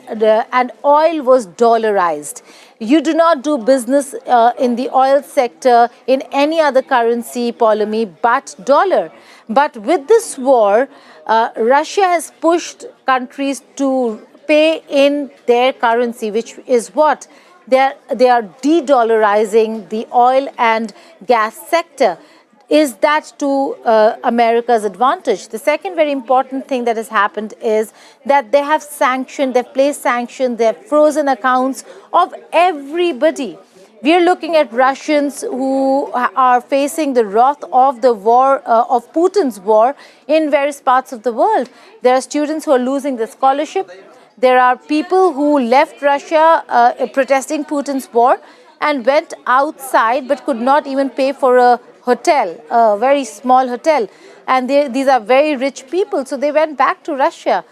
oil was dollarized. You do not do business in the oil sector in any other currency, Polemy, but dollar. But with this war, Russia has pushed countries to pay in their currency, which is what? They are de-dollarizing the oil and gas sector. Is that to America's advantage? The second very important thing that has happened is that they have sanctioned, they've placed sanctions, they have frozen accounts of everybody. We are looking at Russians who are facing the wrath of the war, of Putin's war in various parts of the world. There are students who are losing their scholarship. There are people who left Russia protesting Putin's war and went outside but could not even pay for a hotel, a very small hotel. And these are very rich people, so they went back to Russia.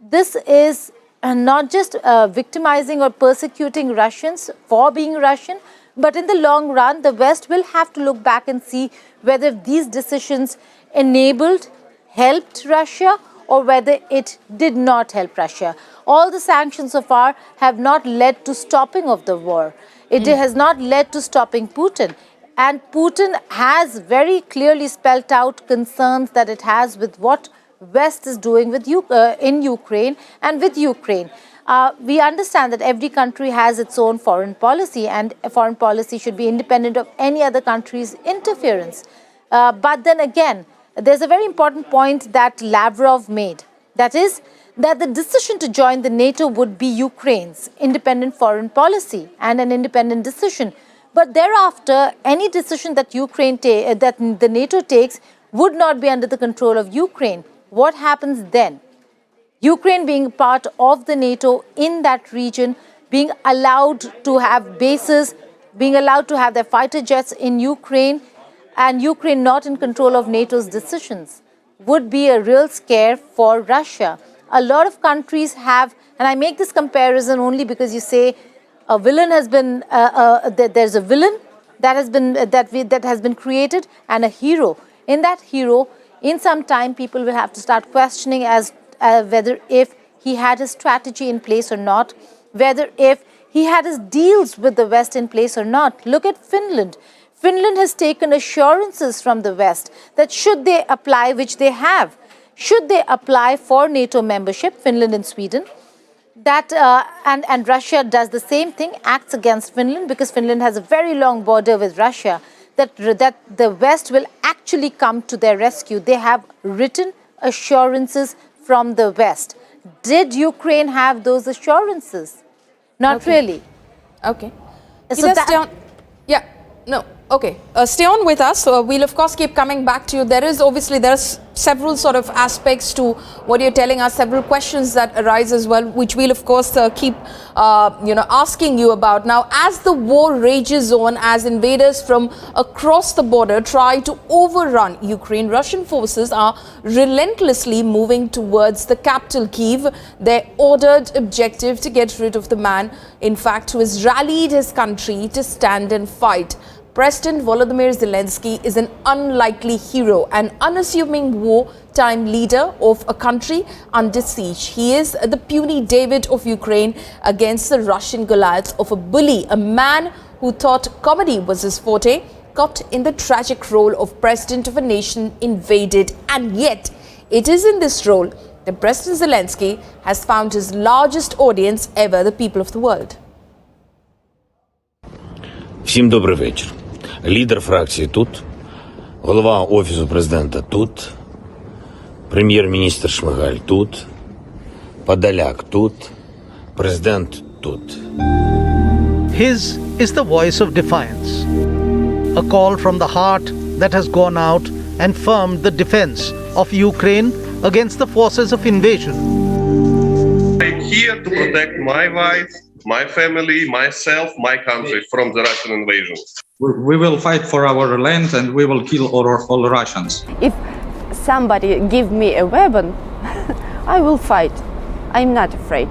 This is not just victimizing or persecuting Russians for being Russian, but in the long run, the West will have to look back and see whether these decisions enabled, helped Russia, or whether it did not help Russia. All the sanctions so far have not led to stopping of the war. It has not led to stopping Putin. And Putin has very clearly spelled out concerns that it has with what West is doing with in Ukraine and with Ukraine. We understand that every country has its own foreign policy, and foreign policy should be independent of any other country's interference. But then again, there's a very important point that Lavrov made. That is, that the decision to join the NATO would be Ukraine's independent foreign policy and an independent decision. But thereafter, any decision that that the NATO takes would not be under the control of Ukraine. What happens then? Ukraine being part of the NATO in that region, being allowed to have bases, being allowed to have their fighter jets in Ukraine, and Ukraine not in control of NATO's decisions, would be a real scare for Russia. A lot of countries have, and I make this comparison only because you say a villain has been, there's a villain that has been created and a hero. In that hero, in some time, people will have to start questioning as whether if he had his strategy in place or not, whether if he had his deals with the West in place or not. Look at Finland. Finland has taken assurances from the West that should they apply, which they have, should they apply for NATO membership, Finland and Sweden, that and Russia does the same thing, acts against Finland because Finland has a very long border with Russia, that the West will actually come to their rescue. They have written assurances from the West. Did Ukraine have those assurances? Not really. Okay. So Stay on. Yeah. No. Okay. Stay on with us. We'll of course keep coming back to you. There are several sort of aspects to what you're telling us, several questions that arise as well, which we'll of course keep asking you about. Now, as the war rages on, as invaders from across the border try to overrun Ukraine, Russian forces are relentlessly moving towards the capital, Kyiv. Their ordered objective to get rid of the man, in fact, who has rallied his country to stand and fight. President Volodymyr Zelensky is an unlikely hero, an unassuming wartime leader of a country under siege. He is the puny David of Ukraine against the Russian Goliath of a bully, a man who thought comedy was his forte, caught in the tragic role of president of a nation invaded. And yet, it is in this role that President Zelensky has found his largest audience ever, the people of the world. Всім добрий вечір. Лідер фракції тут, голова Офісу президента тут, прем'єр-міністр Шмигаль тут, Подоляк тут, президент тут. His is the voice of defiance, a call from the heart that has gone out and firmed the defense of Ukraine against the forces of invasion. I'm here to protect my wife, my family, myself, my country from the Russian invasion. We will fight for our land and we will kill all Russians. If somebody give me a weapon, I will fight. I'm not afraid.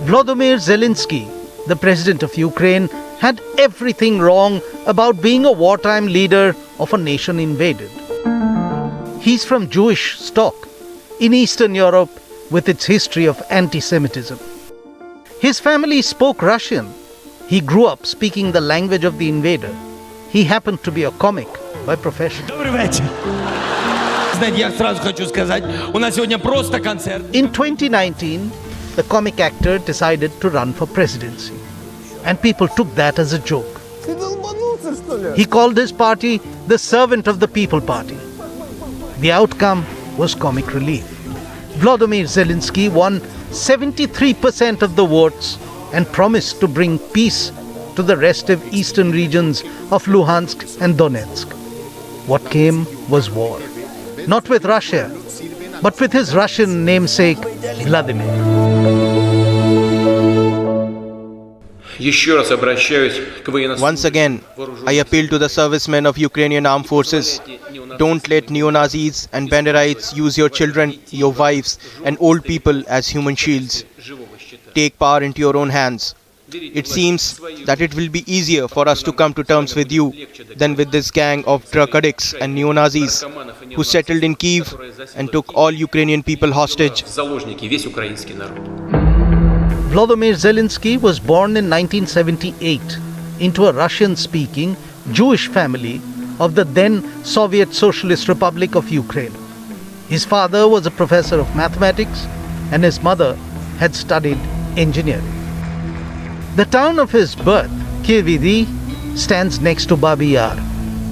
Volodymyr Zelensky, the president of Ukraine, had everything wrong about being a wartime leader of a nation invaded. He's from Jewish stock in Eastern Europe with its history of anti-Semitism. His family spoke Russian. He grew up speaking the language of the invader. He happened to be a comic by profession. In 2019, the comic actor decided to run for presidency. And people took that as a joke. He called his party the Servant of the People Party. The outcome was comic relief. Volodymyr Zelensky won 73% of the votes and promised to bring peace to the restive eastern regions of Luhansk and Donetsk. What came was war. Not with Russia, but with his Russian namesake, Vladimir. Once again, I appeal to the servicemen of Ukrainian armed forces. Don't let neo-Nazis and Banderites use your children, your wives, and old people as human shields. Take power into your own hands. It seems that it will be easier for us to come to terms with you than with this gang of drug addicts and neo-Nazis who settled in Kyiv and took all Ukrainian people hostage. Volodymyr Zelensky was born in 1978 into a Russian-speaking Jewish family of the then Soviet Socialist Republic of Ukraine. His father was a professor of mathematics and his mother had studied engineering. The town of his birth, Kirvidi, stands next to Babi Yar,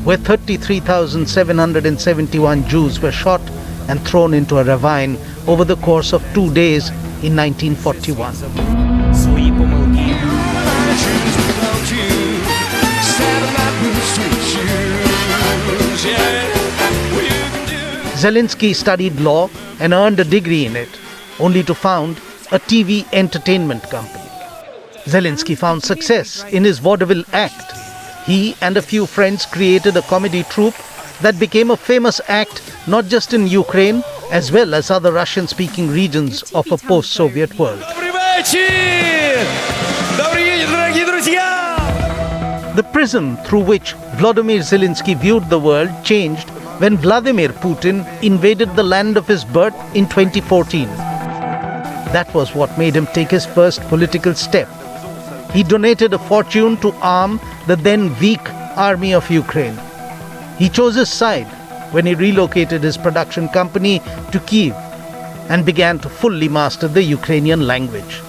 where 33,771 Jews were shot and thrown into a ravine over the course of 2 days in 1941. Zelensky studied law and earned a degree in it, only to found a TV entertainment company. Zelensky found success in his vaudeville act. He and a few friends created a comedy troupe that became a famous act not just in Ukraine, as well as other Russian-speaking regions of a post-Soviet world. The prism through which Volodymyr Zelensky viewed the world changed when Vladimir Putin invaded the land of his birth in 2014. That was what made him take his first political step. He donated a fortune to arm the then weak army of Ukraine. He chose his side when he relocated his production company to Kyiv and began to fully master the Ukrainian language.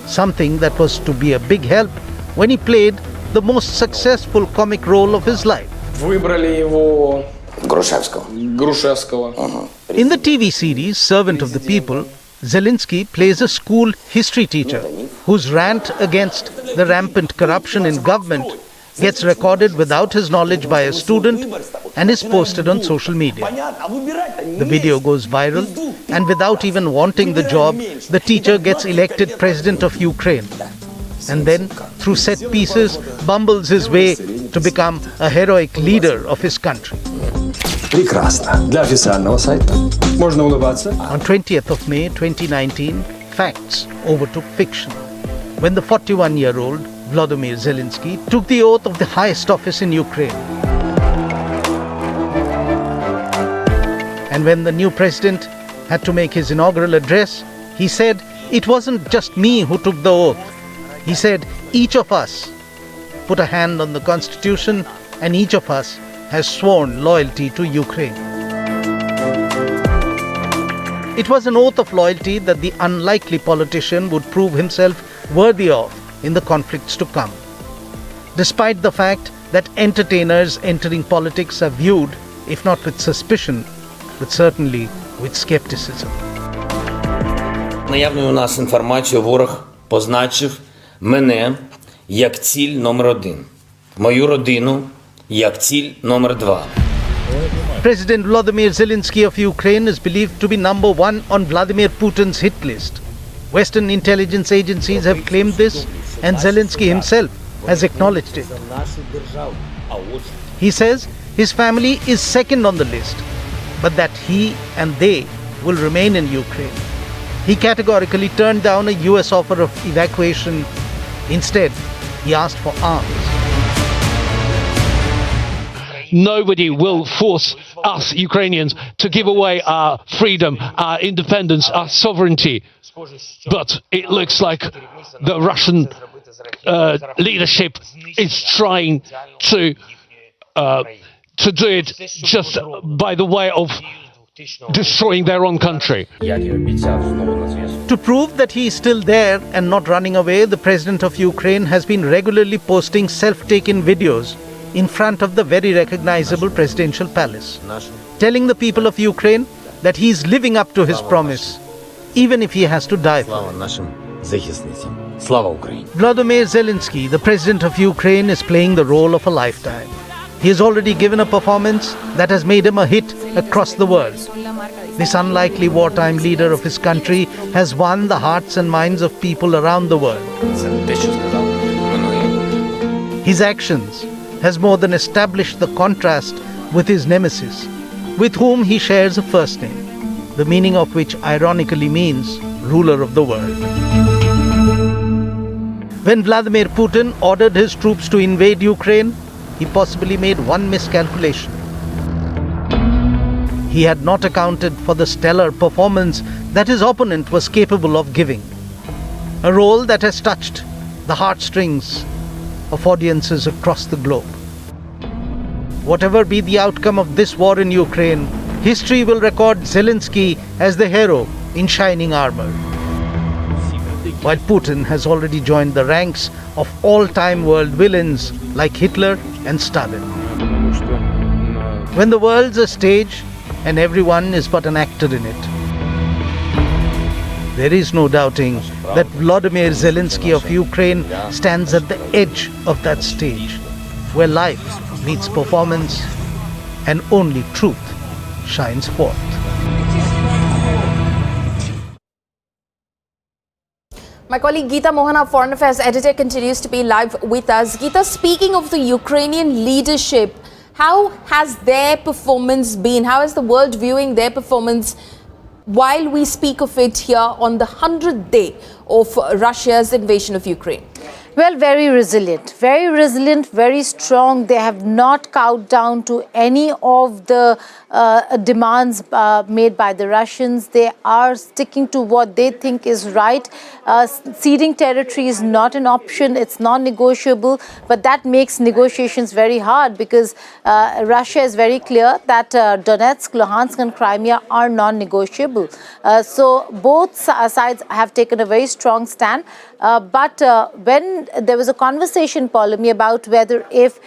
Something that was to be a big help when he played the most successful comic role of his life. In the TV series Servant of the People, Zelensky plays a school history teacher whose rant against the rampant corruption in government gets recorded without his knowledge by a student and is posted on social media. The video goes viral, and without even wanting the job, the teacher gets elected president of Ukraine. And then, through set pieces, bumbles his way to become a heroic leader of his country. On 20th of May 2019, facts overtook fiction when the 41-year-old Volodymyr Zelensky took the oath of the highest office in Ukraine. And when the new president had to make his inaugural address, he said, "It wasn't just me who took the oath." He said, "Each of us put a hand on the constitution and each of us has sworn loyalty to Ukraine." It was an oath of loyalty that the unlikely politician would prove himself worthy of in the conflicts to come. Despite the fact that entertainers entering politics are viewed, if not with suspicion, but certainly with skepticism. Наявною у нас інформацією ворог позначив мене як ціль номер 1, мою родину як ціль номер 2. President Volodymyr Zelensky of Ukraine is believed to be number 1 on Vladimir Putin's hit list. Western intelligence agencies have claimed this, and Zelensky himself has acknowledged it. He says his family is second on the list, but that he and they will remain in Ukraine. He categorically turned down a US offer of evacuation. Instead, he asked for arms. Nobody will force us Ukrainians to give away our freedom, our independence, our sovereignty. But it looks like the Russian leadership is trying to do it just by the way of destroying their own country. To prove that he is still there and not running away, the president of Ukraine has been regularly posting self-taken videos in front of the very recognizable presidential palace, telling the people of Ukraine that he is living up to his promise, even if he has to die for it. Слава Україні! Volodymyr Zelensky, the president of Ukraine, is playing the role of a lifetime. He has already given a performance that has made him a hit across the world. This unlikely wartime leader of his country has won the hearts and minds of people around the world. His actions has more than established the contrast with his nemesis, with whom he shares a first name, the meaning of which ironically means ruler of the world. When Vladimir Putin ordered his troops to invade Ukraine, he possibly made one miscalculation. He had not accounted for the stellar performance that his opponent was capable of giving, a role that has touched the heartstrings of audiences across the globe. Whatever be the outcome of this war in Ukraine, history will record Zelensky as the hero in shining armor, while Putin has already joined the ranks of all-time world villains like Hitler and Stalin. When the world's a stage and everyone is but an actor in it, there is no doubting that Volodymyr Zelensky of Ukraine stands at the edge of that stage, where life meets performance and only truth shines forth. My colleague Geeta Mohan, our Foreign Affairs editor, continues to be live with us. Geeta, speaking of the Ukrainian leadership, how has their performance been? How is the world viewing their performance while we speak of it here on the 100th day of Russia's invasion of Ukraine? Well, very resilient, very strong. They have not cowed down to any of the demands made by the Russians. They are sticking to what they think is right. Ceding territory is not an option. It's non-negotiable, but that makes negotiations very hard because Russia is very clear that Donetsk, Luhansk and Crimea are non-negotiable. So both sides have taken a very strong stand. But when there was a conversation, Polemy, about whether if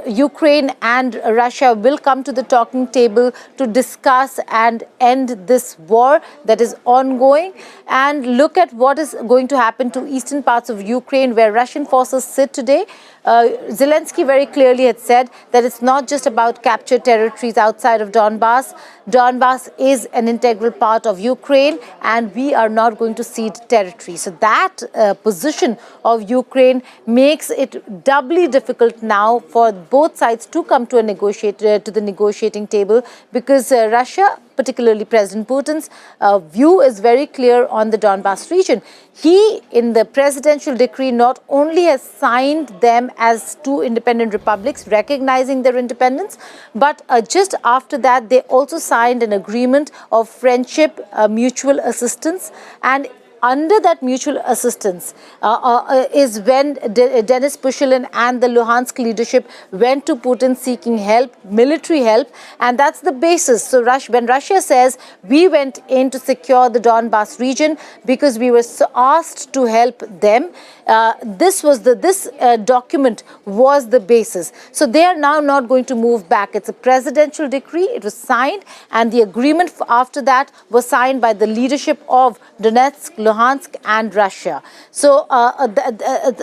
Ukraine and Russia will come to the talking table to discuss and end this war that is ongoing and look at what is going to happen to eastern parts of Ukraine where Russian forces sit today, Zelensky very clearly had said that it's not just about captured territories outside of Donbass. Donbass is an integral part of Ukraine and we are not going to cede territory. So that position of Ukraine makes it doubly difficult now for both sides to come to the negotiating table because Russia, particularly President Putin's view is very clear on the Donbass region. He, in the presidential decree, not only has signed them as two independent republics, recognizing their independence, but just after that, they also signed an agreement of friendship, mutual assistance, and under that mutual assistance is when Denis Pushilin and the Luhansk leadership went to Putin seeking help, military help, and that's the basis. So when Russia says we went in to secure the Donbass region because we were asked to help them, this document was the basis. So they are now not going to move back. It's a presidential decree. It was signed, and the agreement after that was signed by the leadership of Donetsk, Luhansk and Russia. So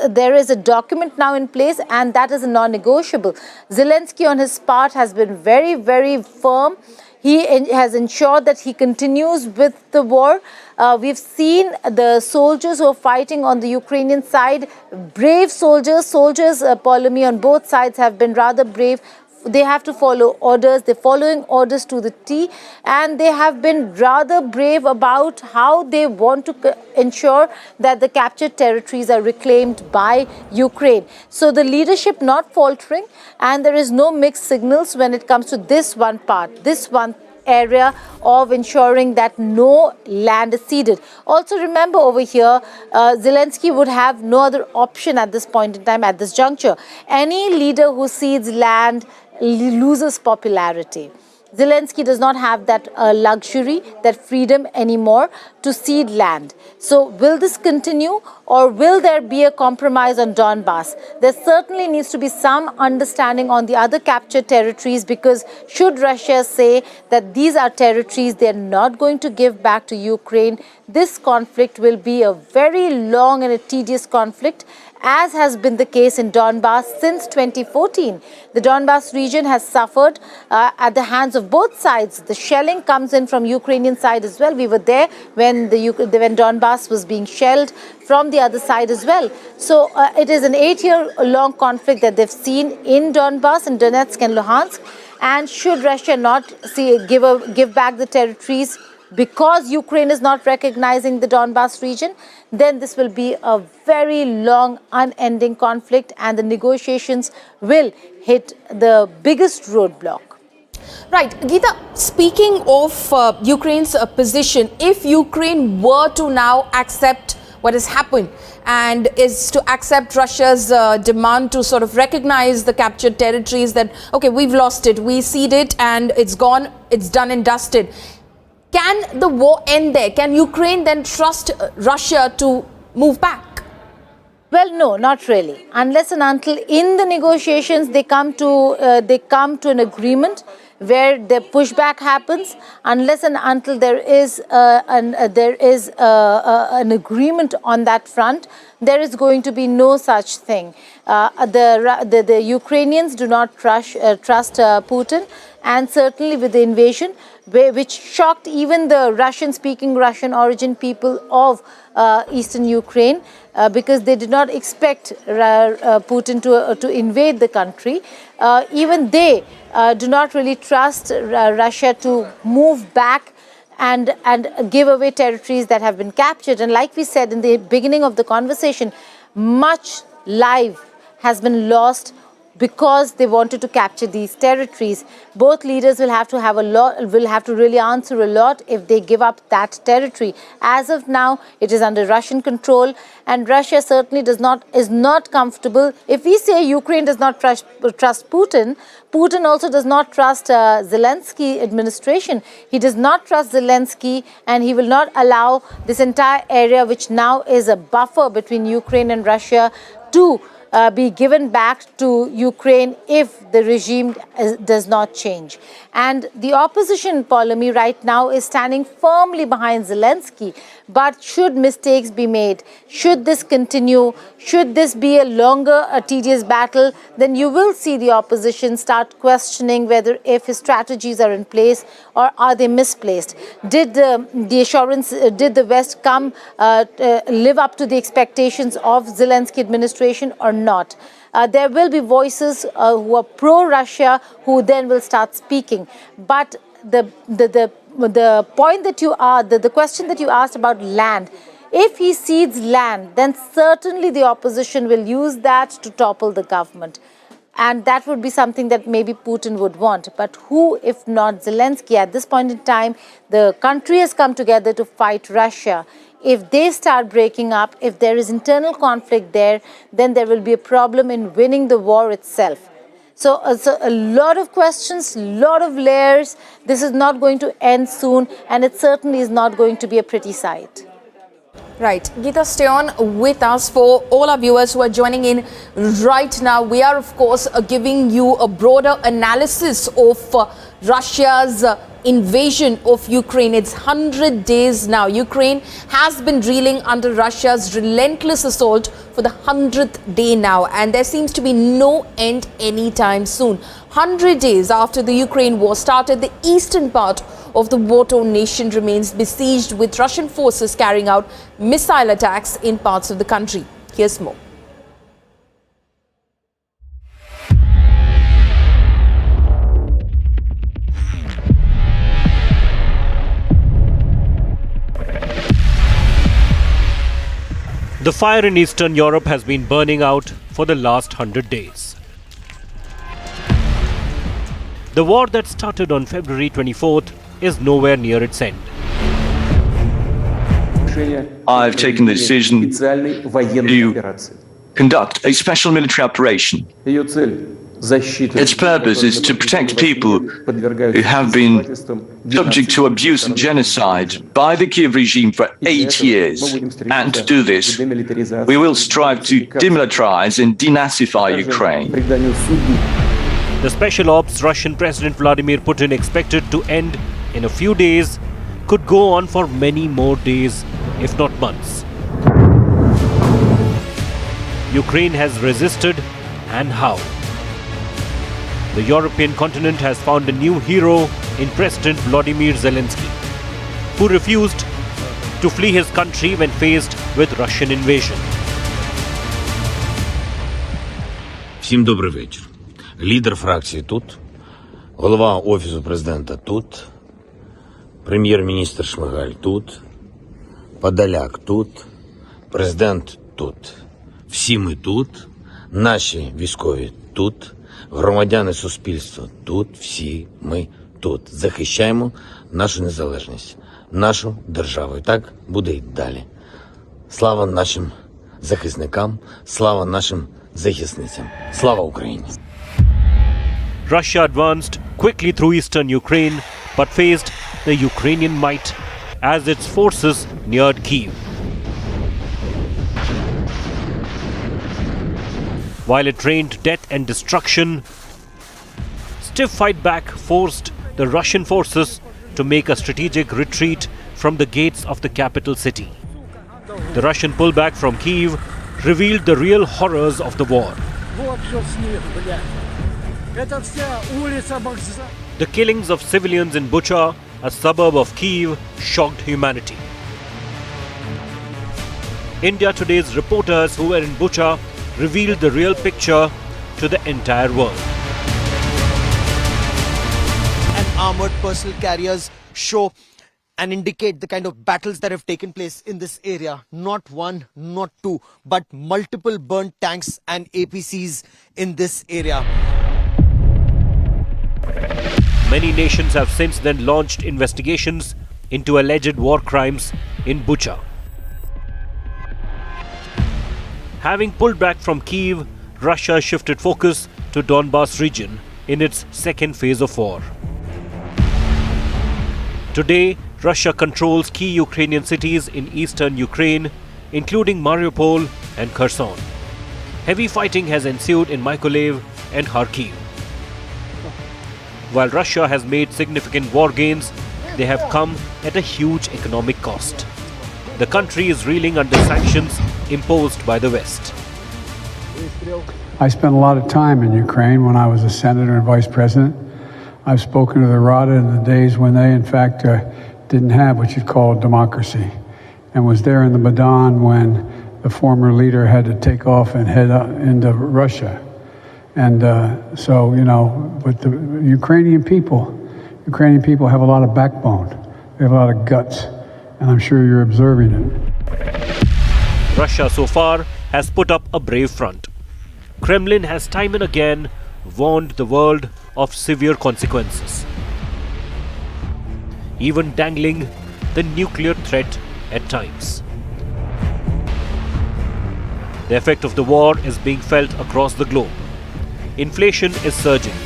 there is a document now in place and that is non-negotiable. Zelensky on his part has been very, very firm. He has ensured that he continues with the war. We've seen the soldiers who are fighting on the Ukrainian side, brave soldiers, Polemy on both sides have been rather brave. They have to follow orders. They're following orders to the T, and they have been rather brave about how they want to ensure that the captured territories are reclaimed by Ukraine. So the leadership not faltering, and there is no mixed signals when it comes to this one part, this one area of ensuring that no land is ceded. Also remember over here, Zelensky would have no other option at this point in time, at this juncture. Any leader who cedes land loses popularity. Zelensky does not have that luxury, that freedom anymore to cede land. So will this continue, or will there be a compromise on Donbass? There certainly needs to be some understanding on the other captured territories, because should Russia say that these are territories they're not going to give back to Ukraine, this conflict will be a very long and a tedious conflict, as has been the case in Donbass since 2014. The Donbass region has suffered at the hands of both sides. The shelling comes in from Ukrainian side as well. We were there when when Donbass was being shelled from the other side as well. So it is an 8-year-long conflict that they've seen in Donbass, in Donetsk and Luhansk. And should Russia not give back the territories because Ukraine is not recognizing the Donbass region, then this will be a very long, unending conflict, and the negotiations will hit the biggest roadblock. Right. Geeta, speaking of Ukraine's position, if Ukraine were to now accept what has happened and is to accept Russia's demand to sort of recognize the captured territories, that, okay, we've lost it, we cede it and it's gone, it's done and dusted. Can the war end there? Can Ukraine then trust Russia to move back? Well, no, not really. Unless and until in the negotiations they come to an agreement where the pushback happens, unless and until there is an agreement on that front, there is going to be no such thing. The Ukrainians do not trust Putin, and certainly with the invasion, which shocked even the Russian-speaking, Russian-origin people of eastern Ukraine, because they did not expect Putin to invade the country. Even they do not really trust Russia to move back and give away territories that have been captured. And like we said in the beginning of the conversation, much life has been lost because they wanted to capture these territories. Both leaders will have to really answer a lot if they give up that territory. As of now, it is under Russian control, and Russia certainly is not comfortable. If we say Ukraine does not trust Putin, Putin also does not trust Zelensky administration. He does not trust Zelensky, and he will not allow this entire area, which now is a buffer between Ukraine and Russia, to be given back to Ukraine if the regime does not change. And the opposition, Polemy, right now is standing firmly behind Zelensky. But should mistakes be made, should this continue, should this be a longer, a tedious battle, then you will see the opposition start questioning whether if his strategies are in place or are they misplaced. Did the West live up to the expectations of Zelensky administration or not? There will be voices who are pro-Russia who then will start speaking. But the point that the question that you asked about land, if he cedes land, then certainly the opposition will use that to topple the government. And that would be something that maybe Putin would want. But who, if not Zelensky? At this point in time, the country has come together to fight Russia. If they start breaking up, if there is internal conflict there, then there will be a problem in winning the war itself. So a lot of questions, a lot of layers. This is not going to end soon, and it certainly is not going to be a pretty sight. Right. Geeta, stay on with us. For all our viewers who are joining in right now, we are, of course, giving you a broader analysis of Russia's invasion of Ukraine. It's 100 days now. Ukraine has been reeling under Russia's relentless assault for the 100th day now, and there seems to be no end anytime soon. 100 days after the Ukraine war started, the eastern part of the war-torn nation remains besieged, with Russian forces carrying out missile attacks in parts of the country. Here's more. The fire in Eastern Europe has been burning out for the last 100 days. The war that started on February 24th is nowhere near its end. I've taken the decision to conduct a special military operation. Its purpose is to protect people who have been subject to abuse and genocide by the Kiev regime for 8 years. And to do this, we will strive to demilitarize and denazify Ukraine. The special ops Russian President Vladimir Putin expected to end in a few days could go on for many more days, if not months. Ukraine has resisted, and how? The European continent has found a new hero in President Volodymyr Zelensky, who refused to flee his country when faced with Russian invasion. Всім добрий вечір. Лідер фракції тут, голова Офісу президента тут, прем'єр-міністр Шмигаль тут, Подоляк тут, президент тут. Всі ми тут, наші військові тут, громадяни суспільства тут, всі ми тут. Захищаємо нашу незалежність, нашу державу. І так буде і далі. Слава нашим захисникам, слава нашим захисницям. Слава Україні! Russia advanced quickly through eastern Ukraine, but faced the Ukrainian might as its forces neared Kyiv. While it rained death and destruction, stiff fight back forced the Russian forces to make a strategic retreat from the gates of the capital city. The Russian pullback from Kyiv revealed the real horrors of the war. The killings of civilians in Bucha, a suburb of Kyiv, shocked humanity. India Today's reporters who were in Bucha revealed the real picture to the entire world. And armored personal carriers show and indicate the kind of battles that have taken place in this area. Not one, not two, but multiple burnt tanks and APCs in this area. Many nations have since then launched investigations into alleged war crimes in Bucha. Having pulled back from Kyiv, Russia shifted focus to Donbas region in its second phase of war. Today, Russia controls key Ukrainian cities in eastern Ukraine, including Mariupol and Kherson. Heavy fighting has ensued in Mykolaiv and Kharkiv. While Russia has made significant war gains, they have come at a huge economic cost. The country is reeling under sanctions imposed by the West. I spent a lot of time in Ukraine when I was a senator and vice president. I've spoken to the Rada in the days when they, in fact, didn't have what you'd call democracy, and was there in the Maidan when the former leader had to take off and head into Russia. And so, you know, but the Ukrainian people have a lot of backbone. They have a lot of guts, and I'm sure you're observing it. Russia so far has put up a brave front. Kremlin has time and again warned the world of severe consequences, even dangling the nuclear threat at times. The effect of the war is being felt across the globe. Inflation is surging,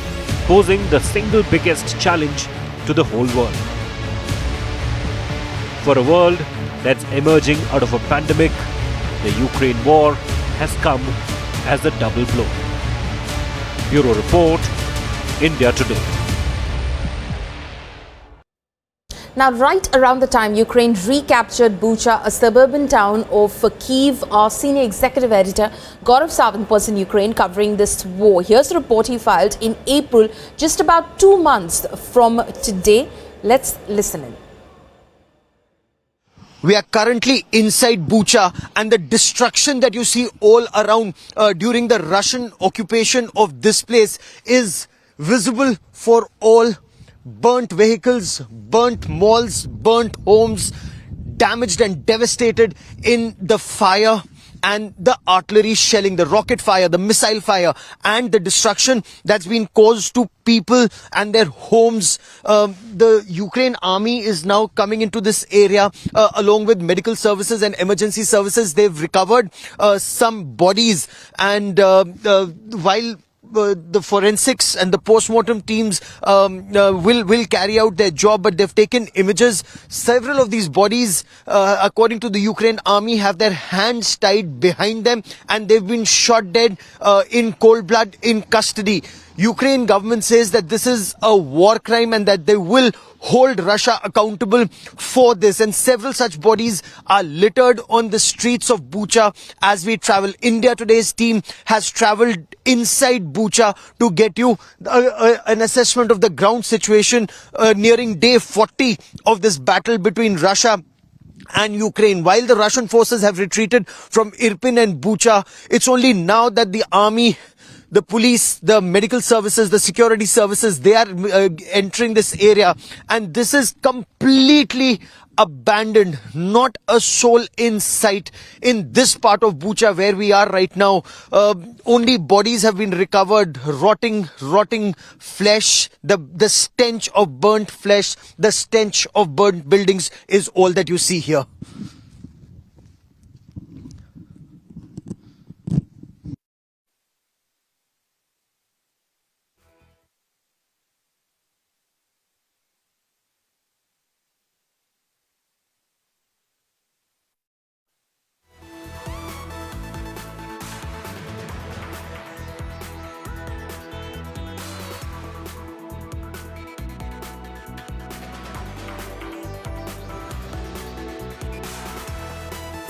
posing the single biggest challenge to the whole world. For a world that's emerging out of a pandemic, the Ukraine war has come as a double blow. Bureau Report, India Today. Now, right around the time Ukraine recaptured Bucha, a suburban town of Kyiv, our senior executive editor Gaurav Sawant was in Ukraine covering this war. Here's a report he filed in April, just about 2 months from today. Let's listen in. We are currently inside Bucha, and the destruction that you see all around during the Russian occupation of this place is visible for all. Burnt vehicles, burnt malls, burnt homes, damaged and devastated in the fire and the artillery shelling, the rocket fire, the missile fire, and the destruction that's been caused to people and their homes. The Ukraine army is now coming into this area along with medical services and emergency services. They've recovered some bodies, and while the forensics and the post-mortem teams will carry out their job, but they've taken images. Several of these bodies, according to the Ukraine army, have their hands tied behind them, and they've been shot dead in cold blood in custody. Ukraine government says that this is a war crime and that they will hold Russia accountable for this. And several such bodies are littered on the streets of Bucha as we travel. India Today's team has traveled inside Bucha to get you an assessment of the ground situation nearing day 40 of this battle between Russia and Ukraine. While the Russian forces have retreated from Irpin and Bucha, it's only now that the army, the police, the medical services, the security services, they are entering this area, and this is completely abandoned. Not a soul in sight in this part of Bucha where we are right now. Only bodies have been recovered, rotting flesh, the stench of burnt flesh, the stench of burnt buildings is all that you see here.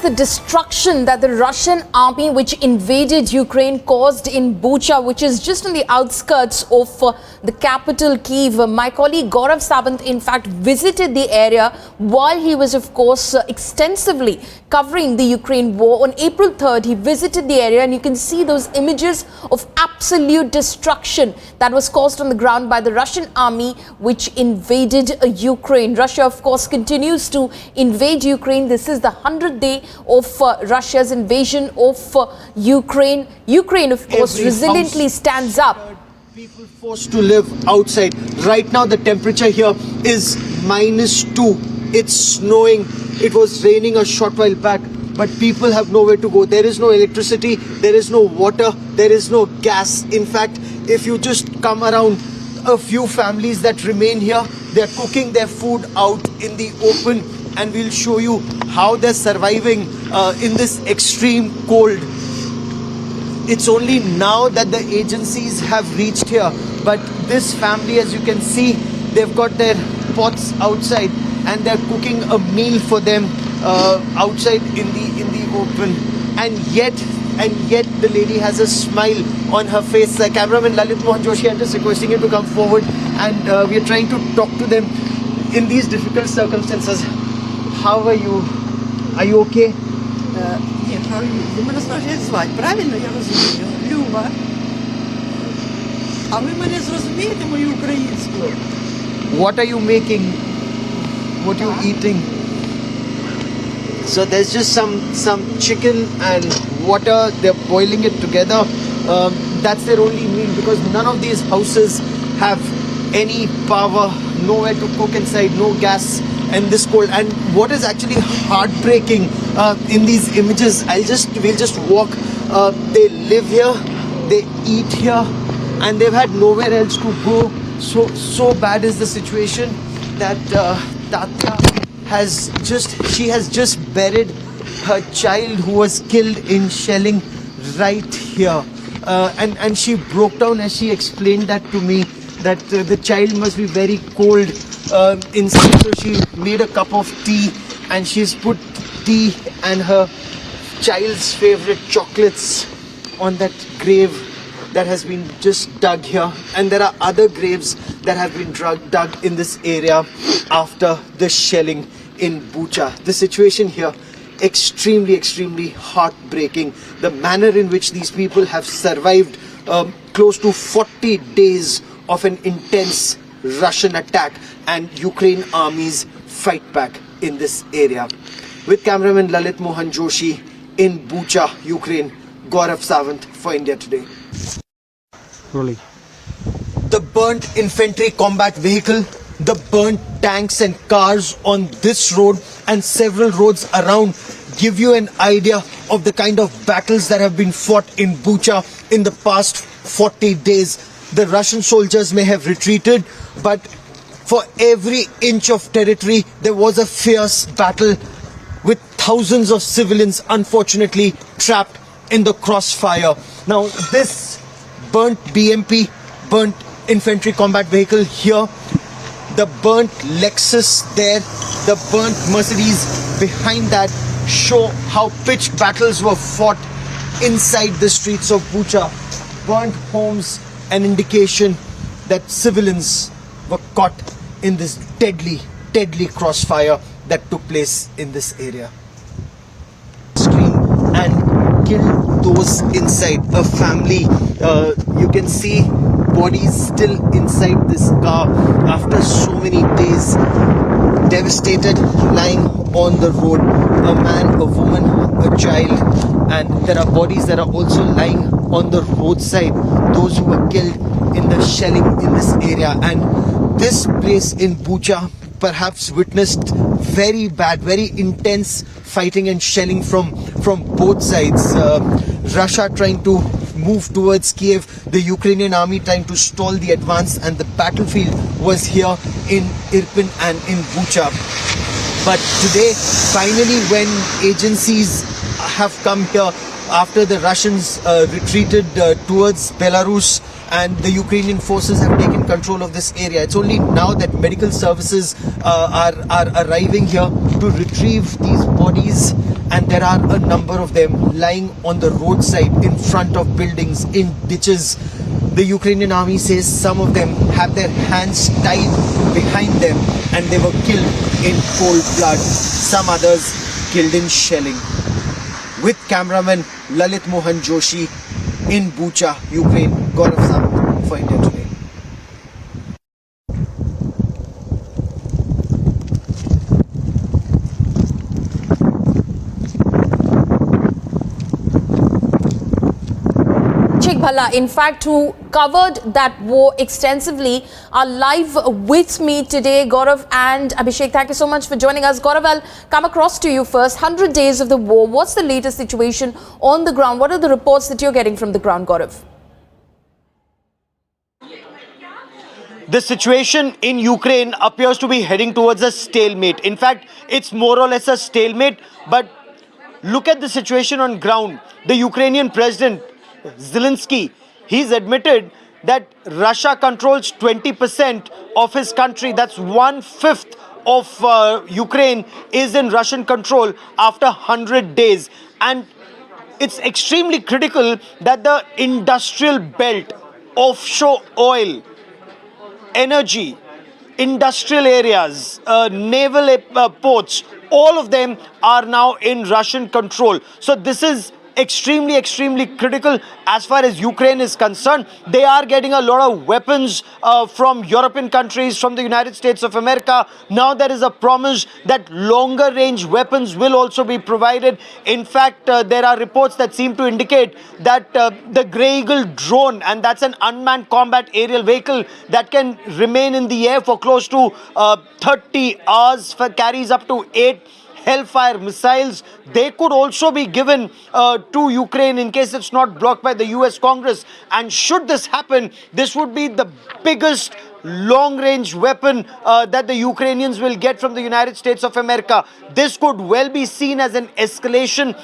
The destruction that the Russian army which invaded Ukraine caused in Bucha, which is just on the outskirts of the capital Kyiv. My colleague Gaurav Sawant in fact visited the area while he was of course extensively covering the Ukraine war. On April 3rd he visited the area, and you can see those images of absolute destruction that was caused on the ground by the Russian army which invaded Ukraine. Russia of course continues to invade Ukraine. This is the 100th day of Russia's invasion of Ukraine. Ukraine, of course, resiliently stands up. People forced to live outside. Right now, the temperature here is -2. It's snowing. It was raining a short while back, but people have nowhere to go. There is no electricity. There is no water. There is no gas. In fact, if you just come around, a few families that remain here, they're cooking their food out in the open, and we'll show you how they're surviving in this extreme cold. It's only now that the agencies have reached here, but this family, as you can see, they've got their pots outside and they're cooking a meal for them outside in the open, and yet the lady has a smile on her face. Cameraman Lalit Mohan Joshi, I'm just requesting you to come forward, and we're trying to talk to them in these difficult circumstances. How are you? Are you okay? Ні, ви мене як звати, правильно я розумію? Люба. А ви мене зрозумієте мою українську? What are you making? What are you eating? So there's just some chicken and water. They're boiling it together. That's their only meal, because none of these houses have any power, nowhere to cook inside, no gas, and this cold. And what is actually heartbreaking in these images, we'll just walk. They live here, they eat here, and they've had nowhere else to go. So bad is the situation that Tatya has just buried her child who was killed in shelling right here, and she broke down as she explained that to me, that the child must be very cold inside. So she made a cup of tea, and she's put tea and her child's favorite chocolates on that grave that has been just dug here. And there are other graves that have been dug in this area after the shelling in Bucha. The situation here, extremely heartbreaking. The manner in which these people have survived close to 40 days of an intense Russian attack, and Ukraine armies fight back in this area. With cameraman Lalit Mohan Joshi in Bucha, Ukraine, Gaurav Sawant for India Today. Really? The burnt infantry combat vehicle, the burnt tanks and cars on this road and several roads around give you an idea of the kind of battles that have been fought in Bucha in the past 40 days. The Russian soldiers may have retreated, but for every inch of territory, there was a fierce battle with thousands of civilians, unfortunately, trapped in the crossfire. Now, this burnt BMP, burnt infantry combat vehicle here, the burnt Lexus there, the burnt Mercedes behind that show how pitched battles were fought inside the streets of Bucha. Burnt homes, an indication that civilians were caught in this deadly, deadly crossfire that took place in this area. Screen and kill those inside. A family, you can see bodies still inside this car after so many days, devastated, lying on the road. A man, a woman, a child, and there are bodies that are also lying on the roadside, those who were killed in the shelling in this area. And this place in Bucha perhaps witnessed very bad, very intense fighting and shelling from both sides. Russia trying to move towards Kiev, the Ukrainian army trying to stall the advance, and the battlefield was here in Irpin and in Bucha. But today, finally, when agencies have come here after the Russians retreated towards Belarus and the Ukrainian forces have taken control of this area, it's only now that medical services are arriving here to retrieve these bodies, and there are a number of them lying on the roadside in front of buildings, in ditches. The Ukrainian army says some of them have their hands tied behind them and they were killed in cold blood. Some others killed in shelling. With cameraman Lalit Mohan Joshi in Bucha, Ukraine, Gaurav Samant for India Today. Bhala, in fact, who covered that war extensively, are live with me today. Gaurav and Abhishek, thank you so much for joining us. Gaurav, I'll come across to you first. 100 days of the war. What's the latest situation on the ground? What are the reports that you're getting from the ground, Gaurav? The situation in Ukraine appears to be heading towards a stalemate. In fact, it's more or less a stalemate. But look at the situation on ground. The Ukrainian president, Zelensky, he's admitted that Russia controls 20% of his country. That's 1/5 of Ukraine is in Russian control after 100 days. And it's extremely critical that the industrial belt, offshore oil, energy, industrial areas, naval ports, all of them are now in Russian control. So this is extremely critical as far as Ukraine is concerned. They are getting a lot of weapons from European countries, from the United States of America. Now there is a promise that longer range weapons will also be provided. In fact, there are reports that seem to indicate that the Grey Eagle drone, and that's an unmanned combat aerial vehicle that can remain in the air for close to 30 hours, carries up to 8 Hellfire missiles. They could also be given to Ukraine in case it's not blocked by the US Congress. And should this happen, this would be the biggest long-range weapon that the Ukrainians will get from the United States of America. This could well be seen as an escalation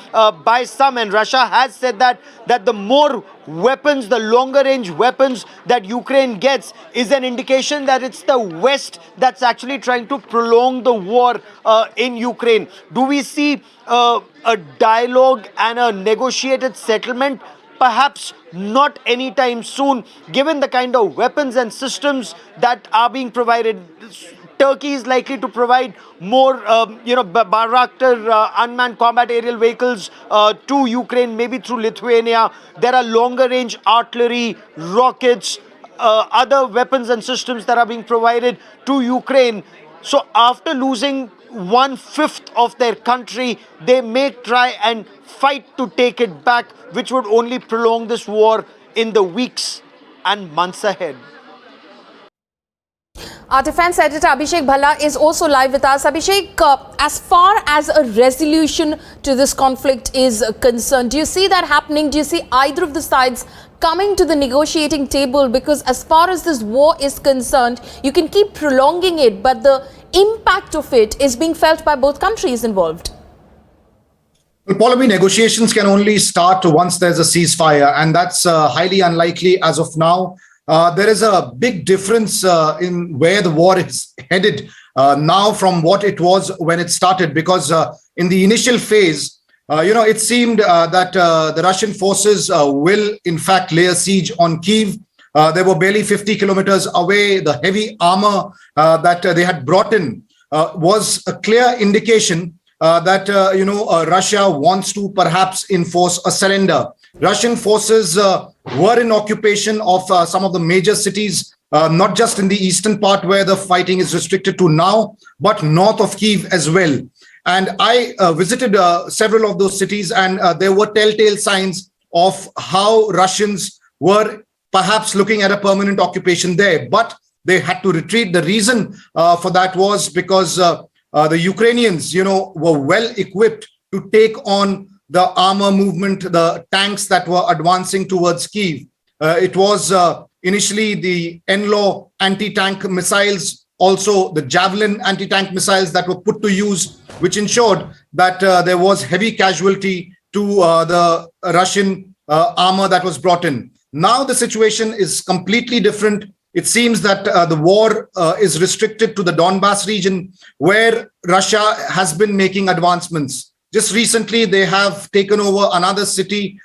by some, and Russia has said that the more weapons, the longer-range weapons that Ukraine gets is an indication that it's the West that's actually trying to prolong the war in Ukraine. Do we see a dialogue and a negotiated settlement? Perhaps not anytime soon, given the kind of weapons and systems that are being provided. Turkey is likely to provide more, Bayraktar unmanned combat aerial vehicles to Ukraine, maybe through Lithuania. There are longer-range artillery, rockets, other weapons and systems that are being provided to Ukraine. So after losing 1/5 of their country, they may try and fight to take it back, which would only prolong this war in the weeks and months ahead. Our defense editor Abhishek Bhalla is also live with us. Abhishek, as far as a resolution to this conflict is concerned, do you see that happening? Do you see either of the sides coming to the negotiating table? Because as far as this war is concerned, you can keep prolonging it, but the impact of it is being felt by both countries involved. Well, Pallavi, negotiations can only start once there's a ceasefire, and that's highly unlikely as of now. There is a big difference in where the war is headed now from what it was when it started, because in the initial phase, it seemed that the Russian forces will in fact lay a siege on Kyiv. They were barely 50 kilometers away. The heavy armor that they had brought in was a clear indication that Russia wants to perhaps enforce a surrender. Russian forces were in occupation of some of the major cities, not just in the eastern part where the fighting is restricted to now, but north of Kyiv as well. And I visited several of those cities, and there were telltale signs of how Russians were perhaps looking at a permanent occupation there, but they had to retreat. The reason for that was because the Ukrainians, were well equipped to take on the armor movement, the tanks that were advancing towards Kyiv. It was initially the NLAW anti-tank missiles, also the Javelin anti-tank missiles that were put to use, which ensured that there was heavy casualty to the Russian armor that was brought in. Now the situation is completely different. It seems that the war is restricted to the Donbass region, where Russia has been making advancements. Just recently, they have taken over another city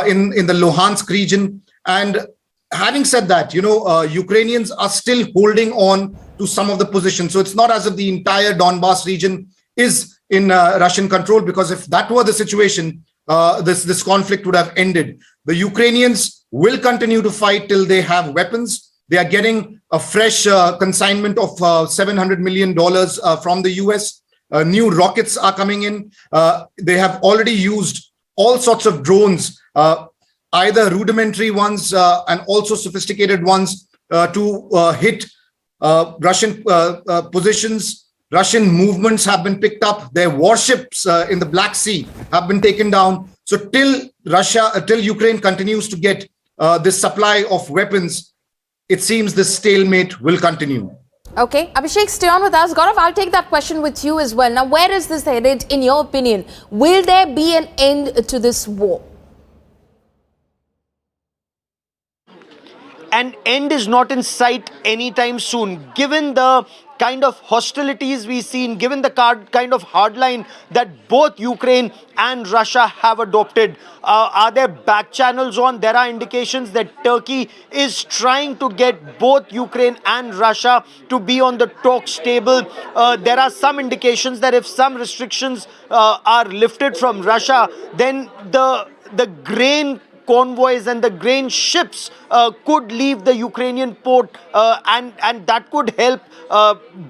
in the Luhansk region. And having said that, Ukrainians are still holding on to some of the positions. So it's not as if the entire Donbass region is in Russian control, because if that were the situation, this conflict would have ended. The Ukrainians will continue to fight till they have weapons. They are getting a fresh consignment of $700 million from the US. New rockets are coming in. They have already used all sorts of drones, either rudimentary ones and also sophisticated ones to hit Russian positions. Russian movements have been picked up. Their warships in the Black Sea have been taken down. So till Ukraine continues to get this supply of weapons, it seems this stalemate will continue. Okay, Abhishek, stay on with us. Gaurav, I'll take that question with you as well. Now, where is this headed, in your opinion? Will there be an end to this war? An end is not in sight anytime soon, given the kind of hostilities we've seen, given the kind of hardline that both Ukraine and Russia have adopted. Are there back channels on? There are indications that Turkey is trying to get both Ukraine and Russia to be on the talks table. There are some indications that if some restrictions are lifted from Russia, then the grain convoys and the grain ships could leave the Ukrainian port, and that could help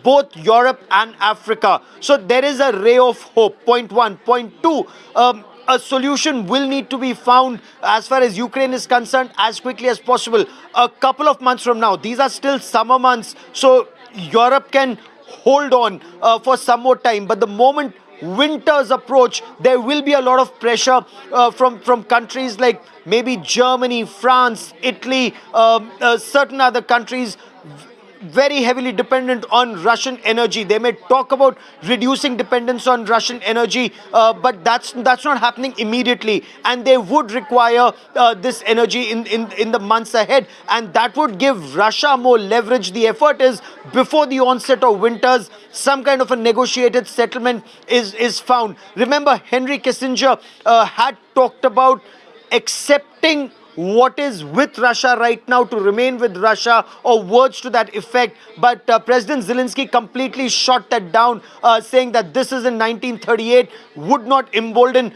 both Europe and Africa. So there is a ray of hope, point one. Point two, a solution will need to be found as far as Ukraine is concerned as quickly as possible. A couple of months from now, these are still summer months, so Europe can hold on for some more time. But the moment winters approach, there will be a lot of pressure from countries like maybe Germany, France, Italy, certain other countries very heavily dependent on Russian energy. They may talk about reducing dependence on Russian energy, but that's not happening immediately, and they would require this energy in the months ahead, and that would give Russia more leverage. The effort is, before the onset of winters, some kind of a negotiated settlement is found. Remember, Henry Kissinger had talked about accepting what is with Russia right now, to remain with Russia, or words to that effect. But President Zelensky completely shot that down, saying that this is in 1938, would not embolden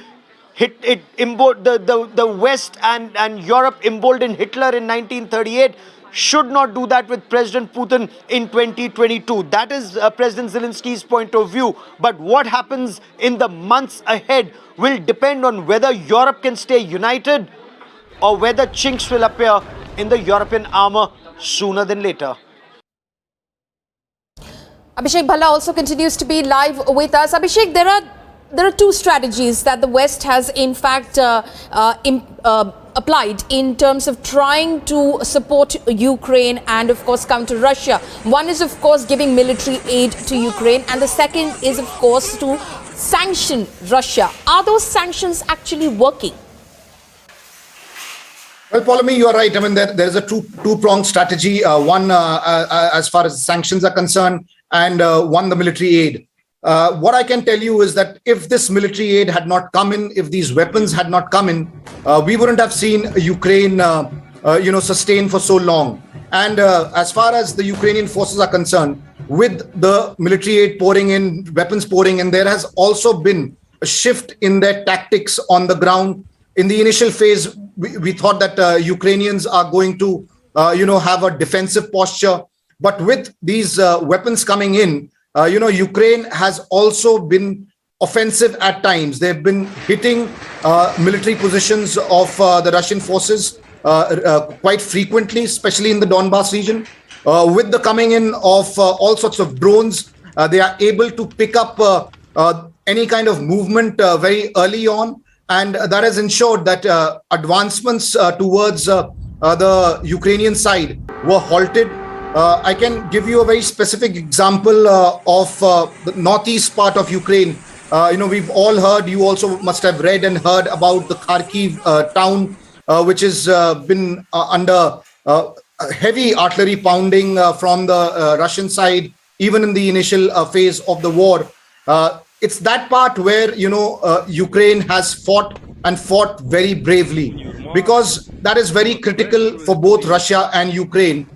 the West and Europe emboldened Hitler in 1938. Should not do that with President Putin in 2022. That is President Zelensky's point of view. But what happens in the months ahead will depend on whether Europe can stay united, or whether chinks will appear in the European armor sooner than later. Abhishek Bhalla also continues to be live with us. Abhishek, there are two strategies that the West has in fact applied in terms of trying to support Ukraine and of course counter Russia. One is of course giving military aid to Ukraine, and the second is of course to sanction Russia. Are those sanctions actually working? Well, Pauline, you are right. I mean, there is a two-pronged strategy. One, as far as sanctions are concerned, and one, the military aid. What I can tell you is that if this military aid had not come in, if these weapons had not come in, we wouldn't have seen Ukraine, sustain for so long. And as far as the Ukrainian forces are concerned, with the military aid pouring in, weapons pouring in, there has also been a shift in their tactics on the ground. In the initial phase, we thought that Ukrainians are going to, have a defensive posture. But with these weapons coming in, Ukraine has also been offensive at times. They've been hitting military positions of the Russian forces quite frequently, especially in the Donbas region. With the coming in of all sorts of drones, they are able to pick up any kind of movement very early on. And that has ensured that advancements towards the Ukrainian side were halted. I can give you a very specific example of the northeast part of Ukraine. We've all heard, you also must have read and heard about the Kharkiv town, which has been under heavy artillery pounding from the Russian side, even in the initial phase of the war. It's that part where, Ukraine has fought very bravely, because that is very critical for both Russia and Ukraine.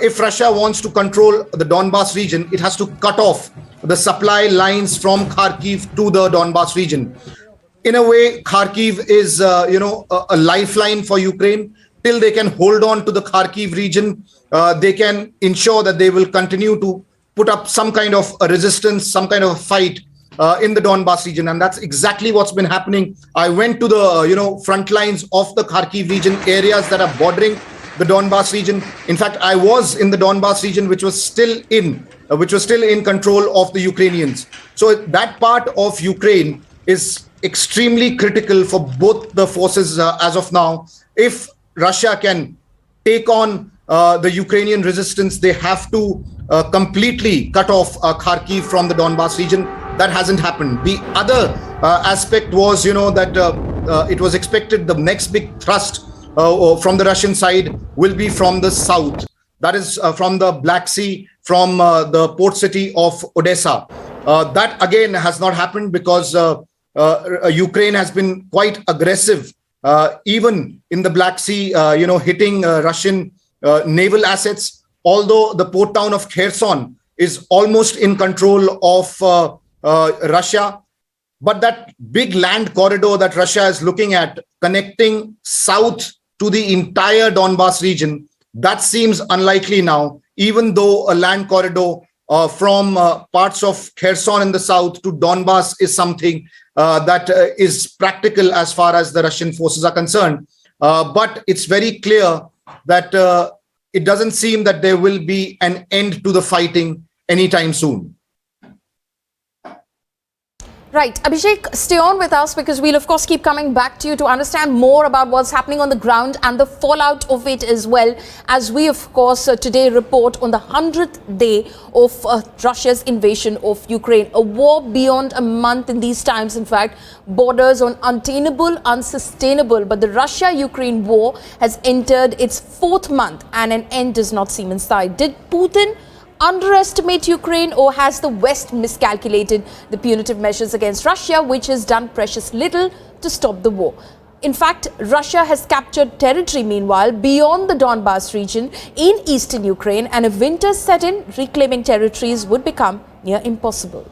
If Russia wants to control the Donbas region, it has to cut off the supply lines from Kharkiv to the Donbas region. In a way, Kharkiv is, a lifeline for Ukraine. Till they can hold on to the Kharkiv region, they can ensure that they will continue to put up some kind of a resistance, some kind of a fight in the Donbas region. And that's exactly what's been happening. I went to the, front lines of the Kharkiv region, areas that are bordering the Donbas region. In fact, I was in the Donbas region, which was still in control of the Ukrainians. So that part of Ukraine is extremely critical for both the forces as of now. If Russia can take on the Ukrainian resistance, they have to completely cut off Kharkiv from the Donbas region. That hasn't happened. The other aspect was, that it was expected the next big thrust from the Russian side will be from the south. That is from the Black Sea, from the port city of Odessa. That again has not happened because Ukraine has been quite aggressive, even in the Black Sea, hitting Russian naval assets. Although the port town of Kherson is almost in control of Russia, but that big land corridor that Russia is looking at, connecting south to the entire Donbas region, that seems unlikely now, even though a land corridor from parts of Kherson in the south to Donbas is something that is practical as far as the Russian forces are concerned. But it's very clear that it doesn't seem that there will be an end to the fighting anytime soon. Right. Abhishek, stay on with us because we'll of course keep coming back to you to understand more about what's happening on the ground and the fallout of it as well, as we of course today report on the 100th day of Russia's invasion of Ukraine. A war beyond a month in these times, in fact, borders on untenable, unsustainable. But the Russia-Ukraine war has entered its 4th month and an end does not seem in sight. Did Putin underestimate Ukraine, or has the West miscalculated the punitive measures against Russia, which has done precious little to stop the war? In fact, Russia has captured territory meanwhile beyond the Donbas region in eastern Ukraine, and if winter set in, reclaiming territories would become near impossible.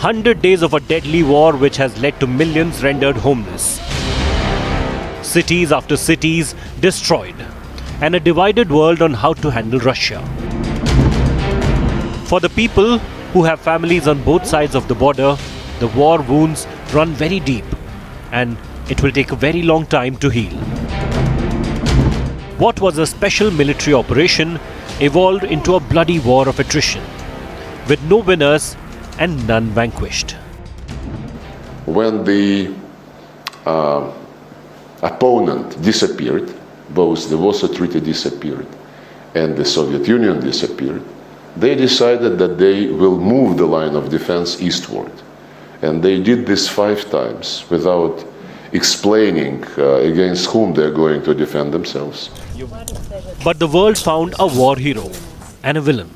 "100 days of a deadly war which has led to millions rendered homeless. Cities after cities destroyed, and a divided world on how to handle Russia. For the people who have families on both sides of the border, The war wounds run very deep, and it will take a very long time to heal. What was a special military operation evolved into a bloody war of attrition, with no winners and none vanquished. When the opponent disappeared, both the Warsaw Treaty disappeared and the Soviet Union disappeared, they decided that they will move the line of defense eastward. And they did this 5 times without explaining against whom they're going to defend themselves. But the world found a war hero and a villain.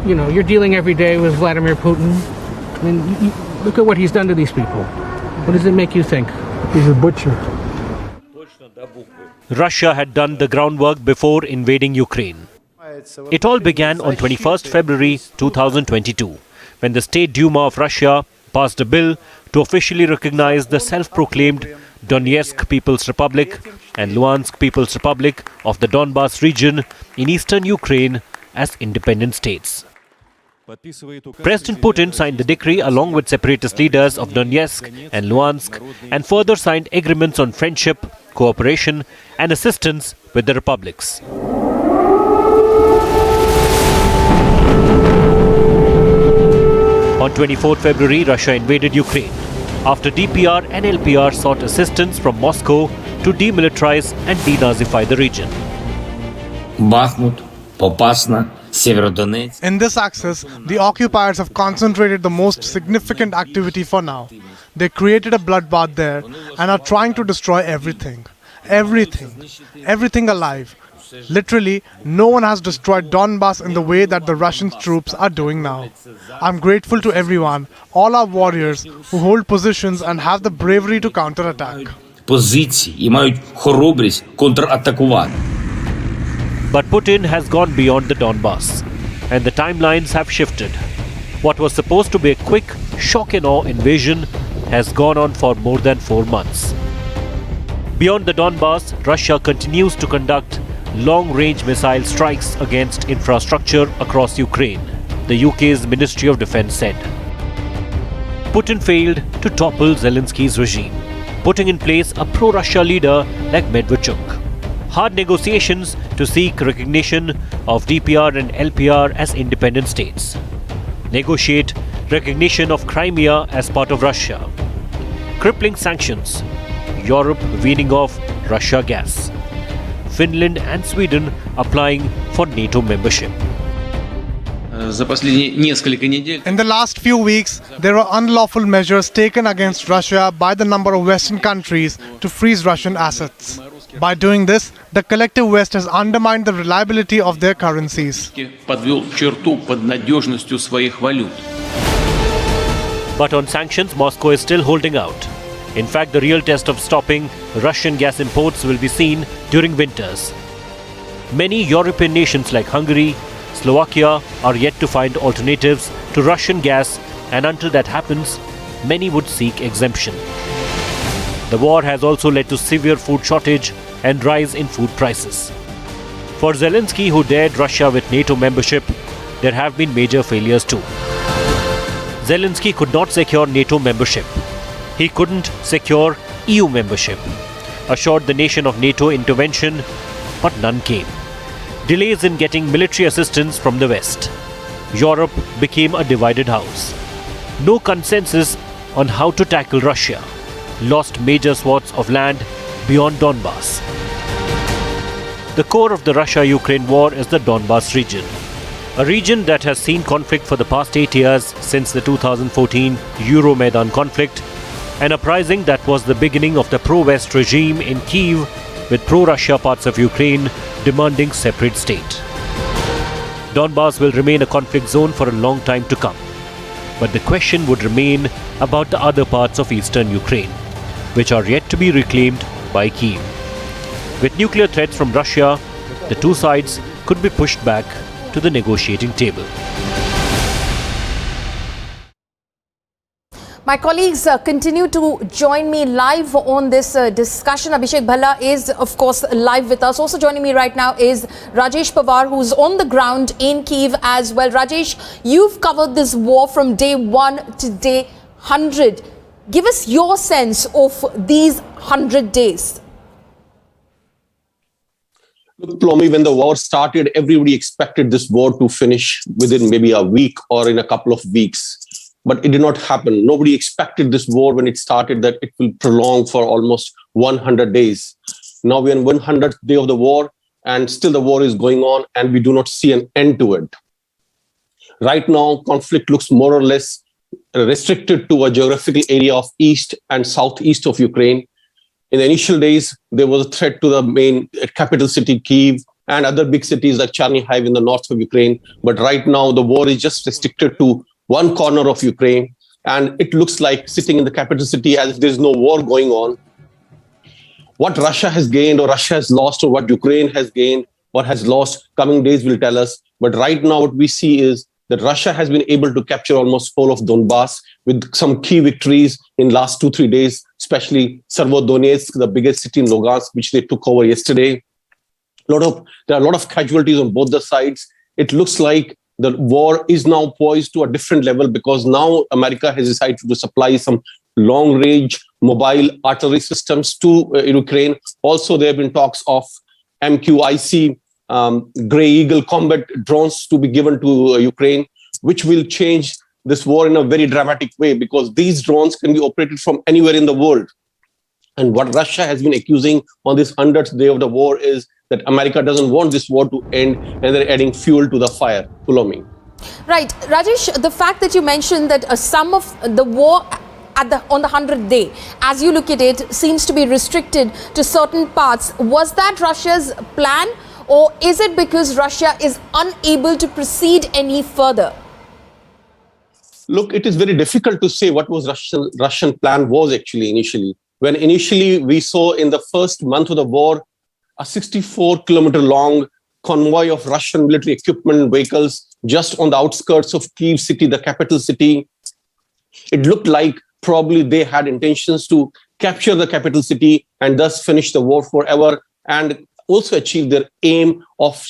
You know, you're dealing every day with Vladimir Putin. I mean, look at what he's done to these people. What does it make you think? He's a butcher. Russia had done the groundwork before invading Ukraine. It all began on 21st February 2022, when the State Duma of Russia passed a bill to officially recognize the self-proclaimed Donetsk People's Republic and Luhansk People's Republic of the Donbas region in eastern Ukraine as independent states. President Putin signed the decree along with separatist leaders of Donetsk and Luhansk and further signed agreements on friendship, cooperation and assistance with the republics. On 24 February, Russia invaded Ukraine after DPR and LPR sought assistance from Moscow to demilitarize and denazify the region. Бахмут, Попасна, Severodonetsk. In this axis, the occupiers have concentrated the most significant activity for now. They created a bloodbath there and are trying to destroy everything. Everything alive. Literally, no one has destroyed Donbas in the way that the Russian troops are doing now. I'm grateful to everyone, all our warriors who hold positions and have the bravery to counterattack. Позиції і мають хоробрість контратакувати. But Putin has gone beyond the Donbas, and the timelines have shifted. What was supposed to be a quick, shock and awe invasion has gone on for more than 4 months. Beyond the Donbas, Russia continues to conduct long-range missile strikes against infrastructure across Ukraine, the UK's Ministry of Defense said. Putin failed to topple Zelensky's regime, putting in place a pro-Russia leader like Medvedchuk. Hard negotiations to seek recognition of DPR and LPR as independent states. Negotiate recognition of Crimea as part of Russia. Crippling sanctions. Europe weaning off Russia gas. Finland and Sweden applying for NATO membership. In the last few weeks, there were unlawful measures taken against Russia by the number of Western countries to freeze Russian assets. By doing this, the collective West has undermined the reliability of their currencies. But on sanctions, Moscow is still holding out. In fact, the real test of stopping Russian gas imports will be seen during winters. Many European nations like Hungary, Slovakia are yet to find alternatives to Russian gas, and until that happens, many would seek exemption. The war has also led to severe food shortage and rise in food prices. For Zelensky, who dared Russia with NATO membership, there have been major failures too. Zelensky could not secure NATO membership. He couldn't secure EU membership. Assured the nation of NATO intervention, but none came. Delays in getting military assistance from the West. Europe became a divided house. No consensus on how to tackle Russia. Lost major swaths of land beyond Donbas. The core of the Russia-Ukraine war is the Donbas region. A region that has seen conflict for the past 8 years since the 2014 Euromaidan conflict, an uprising that was the beginning of the pro-West regime in Kyiv, with pro-Russia parts of Ukraine demanding separate state. Donbas will remain a conflict zone for a long time to come. But the question would remain about the other parts of eastern Ukraine, which are yet to be reclaimed by Kyiv. With nuclear threats from Russia, the two sides could be pushed back to the negotiating table. My colleagues continue to join me live on this discussion. Abhishek Bhalla is, of course, live with us. Also joining me right now is Rajesh Pawar, who's on the ground in Kyiv as well. Rajesh, you've covered this war from day one to day 100. Give us your sense of these 100 days. Look, Plomi, when the war started, everybody expected this war to finish within maybe a week or in a couple of weeks. But it did not happen. Nobody expected this war when it started, that it will prolong for almost 100 days. Now we're in 100th day of the war, and still the war is going on, and we do not see an end to it. Right now, conflict looks more or less restricted to a geographical area of east and southeast of Ukraine. In the initial days, there was a threat to the main capital city, Kyiv, and other big cities like Chernihiv in the north of Ukraine. But right now, the war is just restricted to one corner of Ukraine. And it looks like sitting in the capital city as if there's no war going on. What Russia has gained or Russia has lost, or what Ukraine has gained or has lost, coming days will tell us. But right now, what we see is that Russia has been able to capture almost whole of Donbass with some key victories in last 2-3 days, especially Severodonetsk, the biggest city in Lugansk, which they took over yesterday. There are a lot of casualties on both the sides. It looks like the war is now poised to a different level, because now America has decided to supply some long-range mobile artillery systems to Ukraine. Also, there have been talks of MQIC, Grey Eagle combat drones to be given to Ukraine, which will change this war in a very dramatic way, because these drones can be operated from anywhere in the world. And what Russia has been accusing on this 100th day of the war is that America doesn't want this war to end, and they're adding fuel to the fire. Pulomi. Right. Rajesh, the fact that you mentioned that some of the war on the 100th day, as you look at it, seems to be restricted to certain parts. Was that Russia's plan, or is it because Russia is unable to proceed any further? Look, it is very difficult to say what was Russian plan was actually initially. When initially we saw in the first month of the war, a 64-kilometer long convoy of Russian military equipment vehicles just on the outskirts of Kyiv city, the capital city. It looked like probably they had intentions to capture the capital city and thus finish the war forever, and also achieve their aim of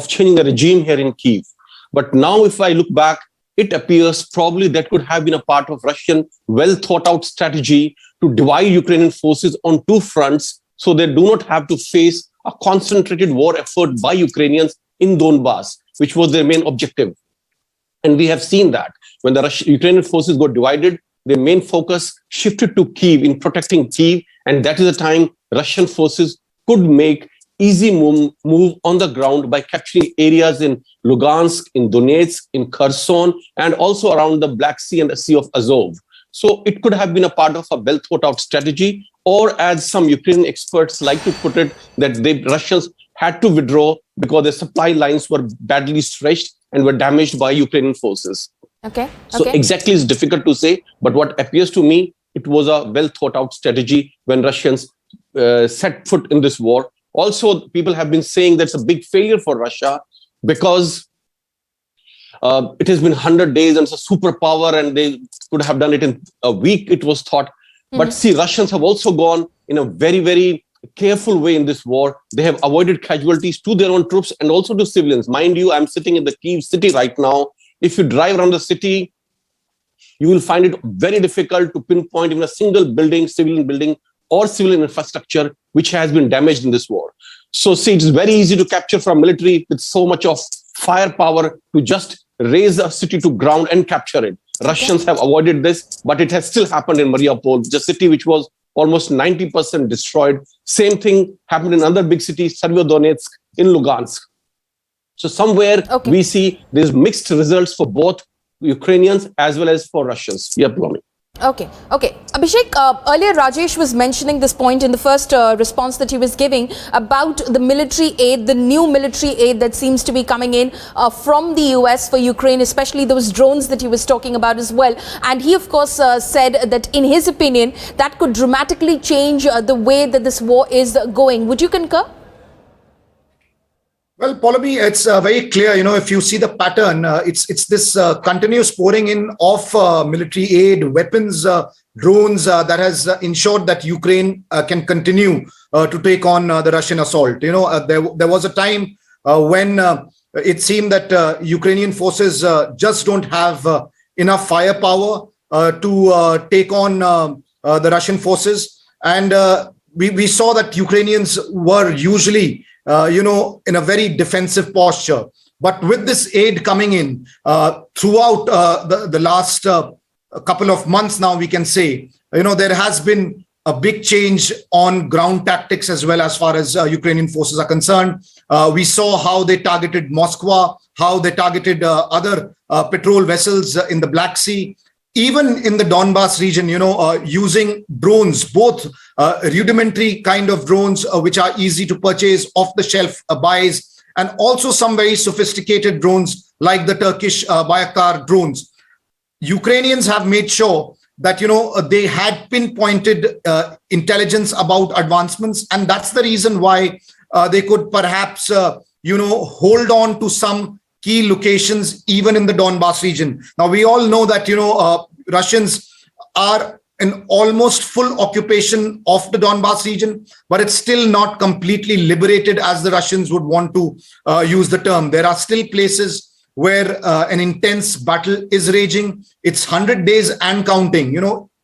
changing the regime here in Kyiv. But now if I look back, it appears probably that could have been a part of Russian well-thought-out strategy to divide Ukrainian forces on two fronts, so they do not have to face a concentrated war effort by Ukrainians in Donbass, which was their main objective. And we have seen that when the Ukrainian forces got divided, their main focus shifted to Kyiv, in protecting Kyiv, and that is the time Russian forces could make easy move on the ground by capturing areas in Lugansk, in Donetsk, in Kherson, and also around the Black Sea and the Sea of Azov. So it could have been a part of a well-thought-out strategy, or as some Ukrainian experts like to put it, that the Russians had to withdraw because their supply lines were badly stretched and were damaged by Ukrainian forces. Okay. So exactly it's difficult to say, but what appears to me, it was a well-thought-out strategy when Russians set foot in this war. Also, people have been saying that's a big failure for Russia, because it has been 100 days and it's a superpower and they could have done it in a week, it was thought. But see, Russians have also gone in a very, very careful way in this war. They have avoided casualties to their own troops and also to civilians. Mind you, I'm sitting in the Kyiv city right now. If you drive around the city, you will find it very difficult to pinpoint even a single building, civilian building, or civilian infrastructure which has been damaged in this war. So see, it's very easy to capture from military with so much of firepower to just raise a city to ground and capture it. Russians have avoided this, but it has still happened in Mariupol, the city which was almost 90% destroyed. Same thing happened in other big cities, Severodonetsk, in Lugansk. So somewhere we see there's mixed results for both Ukrainians as well as for Russians. Yeah, Plomi. Okay. Abhishek, earlier Rajesh was mentioning this point in the first response that he was giving about the military aid, the new military aid that seems to be coming in from the US for Ukraine, especially those drones that he was talking about as well. And he, of course, said that in his opinion, that could dramatically change the way that this war is going. Would you concur? Well, Pallavi, it's very clear, if you see the pattern, it's this continuous pouring in of military aid, weapons, drones that has ensured that Ukraine can continue to take on the Russian assault. There was a time when it seemed that Ukrainian forces just don't have enough firepower to take on the Russian forces. And we saw that Ukrainians were usually, in a very defensive posture. But with this aid coming in throughout the last couple of months now, we can say, there has been a big change on ground tactics as well as far as Ukrainian forces are concerned. We saw how they targeted Moscow, how they targeted other patrol vessels in the Black Sea, even in the Donbas region, using drones, both rudimentary kind of drones, which are easy to purchase, off-the-shelf buys, and also some very sophisticated drones like the Turkish Bayraktar drones. Ukrainians have made sure that, they had pinpointed intelligence about advancements. And that's the reason why they could perhaps, hold on to some key locations, even in the Donbas region. Now, we all know that, Russians are in almost full occupation of the Donbas region, but it's still not completely liberated as the Russians would want to use the term. There are still places where an intense battle is raging. It's 100 days and counting.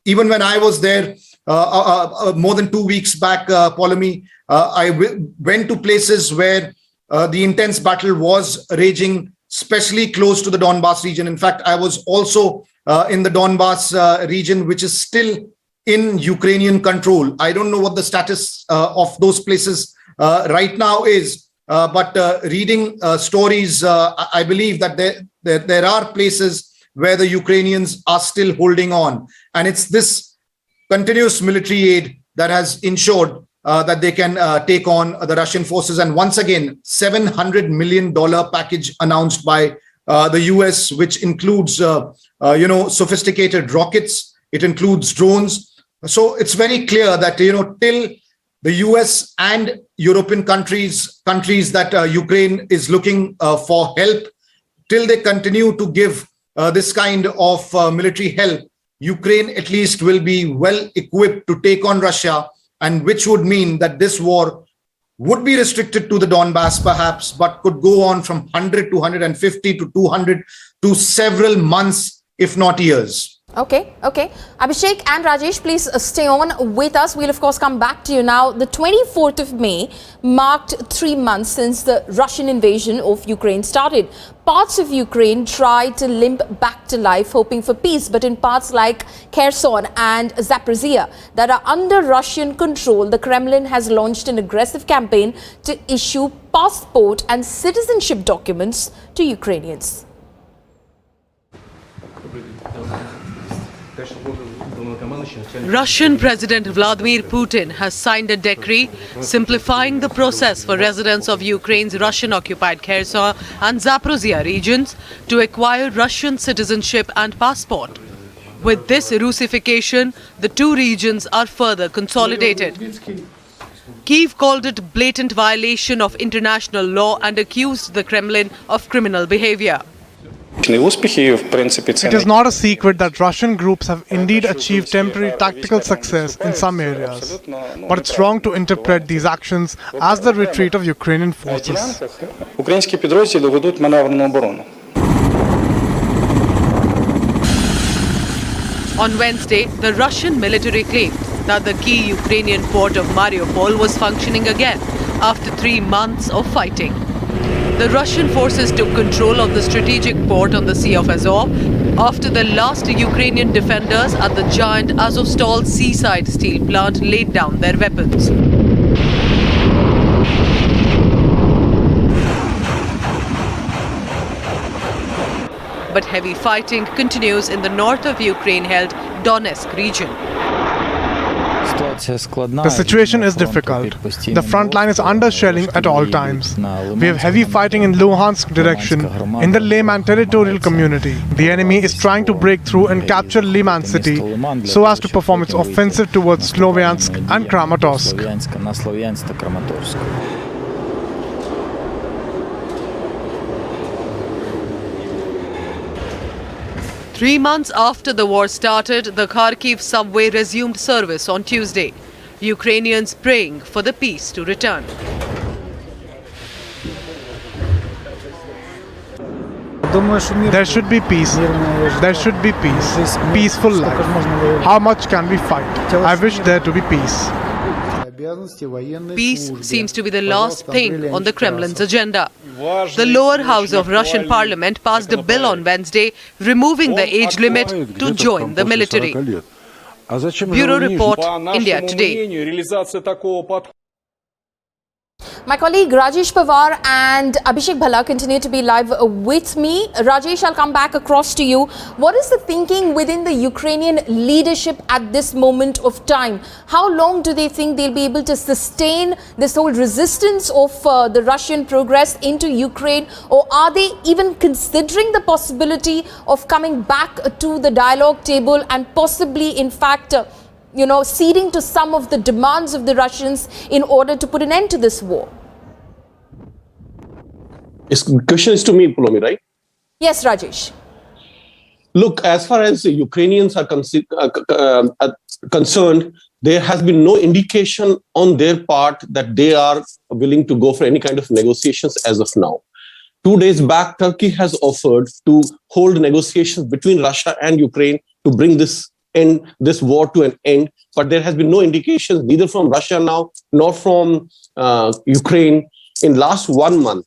Even when I was there more than 2 weeks back, Polemy, I went to places where the intense battle was raging, especially close to the Donbas region. In fact, I was also in the Donbas region, which is still in Ukrainian control. I don't know what the status of those places right now is. But reading stories, I believe that there are places where the Ukrainians are still holding on. And it's this continuous military aid that has ensured that they can take on the Russian forces. And once again, $700 million package announced by the US, which includes, sophisticated rockets. It includes drones. So it's very clear that, till the US and European countries that Ukraine is looking for help, till they continue to give this kind of military help, Ukraine at least will be well equipped to take on Russia, and which would mean that this war would be restricted to the Donbass perhaps, but could go on from 100 to 150 to 200 to several months, if not years. Okay. Abhishek and Rajesh, please stay on with us. We'll, of course, come back to you now. The 24th of May marked 3 months since the Russian invasion of Ukraine started. Parts of Ukraine tried to limp back to life, hoping for peace. But in parts like Kherson and Zaporizhia that are under Russian control, the Kremlin has launched an aggressive campaign to issue passport and citizenship documents to Ukrainians. Russian President Vladimir Putin has signed a decree simplifying the process for residents of Ukraine's Russian-occupied Kherson and Zaporizhia regions to acquire Russian citizenship and passport. With this Russification, the two regions are further consolidated. Kyiv called it blatant violation of international law and accused the Kremlin of criminal behavior. It is not a secret that Russian groups have indeed achieved temporary tactical success in some areas, but it's wrong to interpret these actions as the retreat of Ukrainian forces. On Wednesday, the Russian military claimed that the key Ukrainian port of Mariupol was functioning again after 3 months of fighting. The Russian forces took control of the strategic port on the Sea of Azov after the last Ukrainian defenders at the giant Azovstal seaside steel plant laid down their weapons. But heavy fighting continues in the north of Ukraine-held Donetsk region. The situation is difficult. The front line is under shelling at all times. We have heavy fighting in Luhansk direction in the Lyman territorial community. The enemy is trying to break through and capture Lyman city so as to perform its offensive towards Sloviansk and Kramatorsk. 3 months after the war started, the Kharkiv subway resumed service on Tuesday. Ukrainians praying for the peace to return. There should be peace. There should be peace. Peaceful life. How much can we fight? I wish there to be peace. Peace seems to be the last thing on the Kremlin's agenda. The lower house of Russian parliament passed a bill on Wednesday removing the age limit to join the military. Bureau Report, India Today. My colleague Rajesh Pawar and Abhishek Bhalla continue to be live with me. Rajesh, I'll come back across to you. What is the thinking within the Ukrainian leadership at this moment of time? How long do they think they'll be able to sustain this whole resistance of the Russian progress into Ukraine? Or are they even considering the possibility of coming back to the dialogue table and possibly, in fact, ceding to some of the demands of the Russians in order to put an end to this war? This question is to me, Pulomi, right? Yes, Rajesh. Look, as far as the Ukrainians are concerned, there has been no indication on their part that they are willing to go for any kind of negotiations as of now. 2 days back, Turkey has offered to hold negotiations between Russia and Ukraine to bring this war to an end, but there has been no indication neither from Russia now nor from Ukraine. In last 1 month,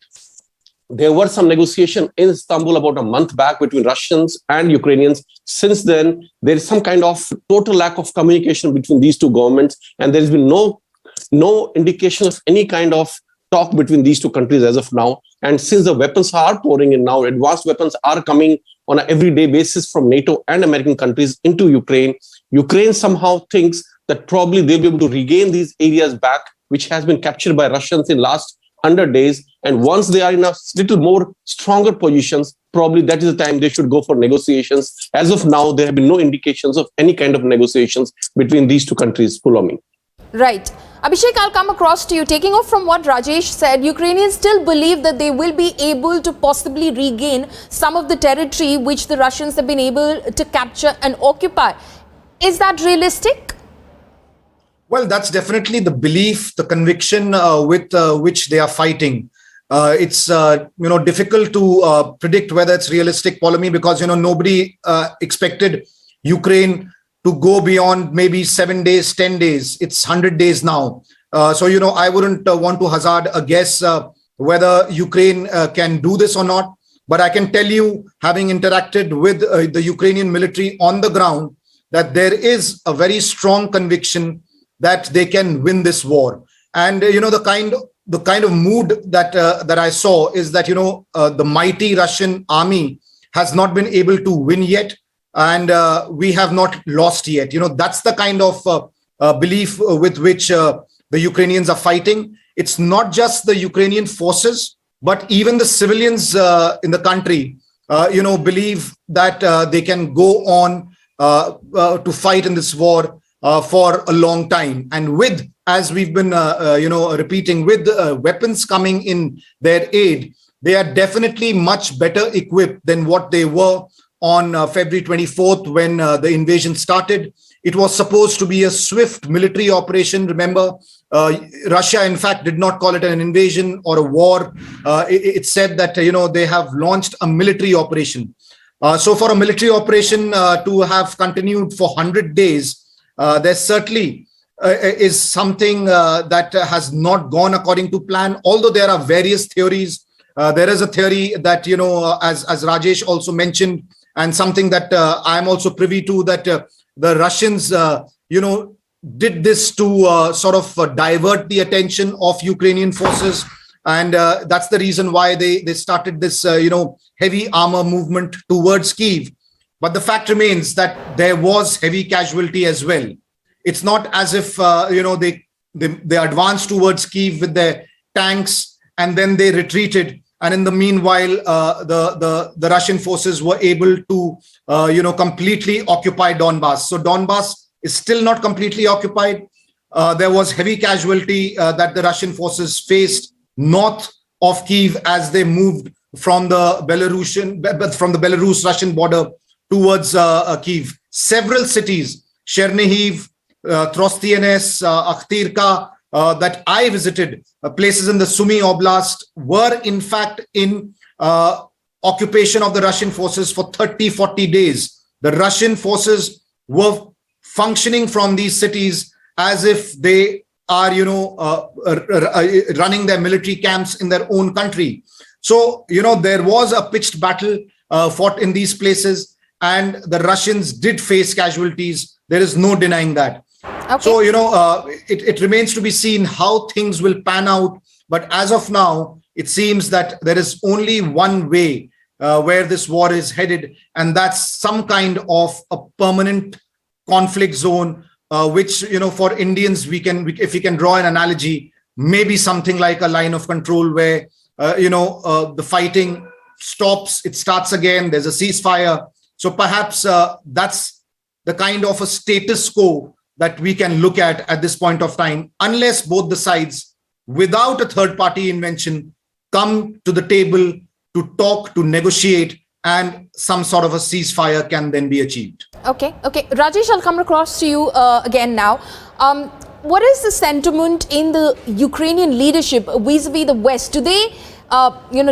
there were some negotiation in Istanbul about a month back between Russians and Ukrainians. Since then, there is some kind of total lack of communication between these two governments, and there has been no indication of any kind of talk between these two countries as of now. And since the weapons are pouring in now, advanced weapons are coming on an everyday basis from NATO and American countries into Ukraine, Ukraine somehow thinks that probably they'll be able to regain these areas back, which has been captured by Russians in last 100 days. And once they are in a little more stronger positions, probably that is the time they should go for negotiations. As of now, there have been no indications of any kind of negotiations between these two countries, Pulomi. Right. Abhishek, I'll come across to you. Taking off from what Rajesh said, Ukrainians still believe that they will be able to possibly regain some of the territory which the Russians have been able to capture and occupy. Is that realistic? Well, that's definitely the belief, the conviction with which they are fighting. It's difficult to predict whether it's realistic, Pulomi, because nobody expected Ukraine to go beyond maybe 7 days, 10 days. It's 100 days now. So I wouldn't want to hazard a guess whether Ukraine can do this or not. But I can tell you, having interacted with the Ukrainian military on the ground, that there is a very strong conviction that they can win this war. And the kind of mood that I saw is that the mighty Russian army has not been able to win yet, and we have not lost yet. That's the kind of belief with which the Ukrainians are fighting. It's not just the Ukrainian forces, but even the civilians in the country, believe that they can go on to fight in this war for a long time. And with, as we've been, repeating, with weapons coming in their aid, they are definitely much better equipped than what they were on February 24th when the invasion started. It was supposed to be a swift military operation. Remember, Russia, in fact, did not call it an invasion or a war. It said that, they have launched a military operation. So for a military operation to have continued for 100 days, there certainly is something that has not gone according to plan, although there are various theories. There is a theory that, as Rajesh also mentioned, and something that I'm also privy to, that the Russians, did this to sort of divert the attention of Ukrainian forces. And that's the reason why they started this, heavy armor movement towards Kyiv. But the fact remains that there was heavy casualty as well. It's not as if, they advanced towards Kyiv with their tanks and then they retreated. And in the meanwhile, the Russian forces were able to, completely occupy Donbass. So Donbass is still not completely occupied. There was heavy casualty that the Russian forces faced north of Kyiv as they moved from the Belarus-Russian border towards Kyiv. Several cities, Chernihiv, Trostianets, Akhtirka, that I visited, places in the Sumy Oblast, were in fact in occupation of the Russian forces for 30, 40 days. The Russian forces were functioning from these cities as if they are, running their military camps in their own country. So, there was a pitched battle fought in these places, and the Russians did face casualties. There is no denying that. Okay. So, it remains to be seen how things will pan out. But as of now, it seems that there is only one way where this war is headed, and that's some kind of a permanent conflict zone, which, for Indians, if we can draw an analogy, maybe something like a line of control where, the fighting stops, it starts again, there's a ceasefire. So perhaps that's the kind of a status quo that we can look at this point of time, unless both the sides, without a third party intervention, come to the table to talk, to negotiate, and some sort of a ceasefire can then be achieved. Okay. Rajesh, I'll come across to you again now. What is the sentiment in the Ukrainian leadership vis-a-vis the West? Do they,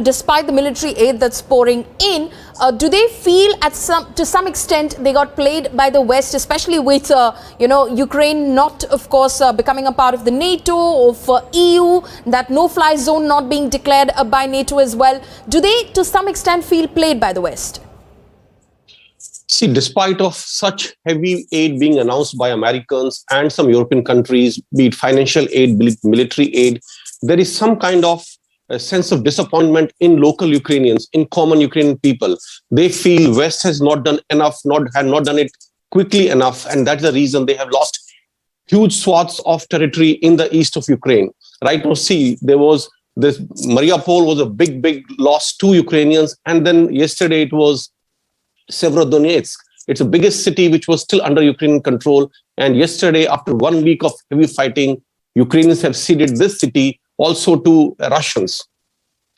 despite the military aid that's pouring in, do they feel to some extent they got played by the West, especially with, Ukraine not, of course, becoming a part of the NATO, of EU, that no-fly zone not being declared by NATO as well? Do they, to some extent, feel played by the West? See, despite of such heavy aid being announced by Americans and some European countries, be it financial aid, be it military aid, there is some kind of a sense of disappointment in local Ukrainians, in common Ukrainian people. They feel West has not done enough, had not done it quickly enough, and that's the reason they have lost huge swaths of territory in the east of Ukraine. Right now, see, there was this Mariupol was a big loss to Ukrainians, and then yesterday it was Severodonetsk. It's the biggest city which was still under Ukrainian control. And yesterday, after 1 week of heavy fighting, Ukrainians have ceded this city also to Russians.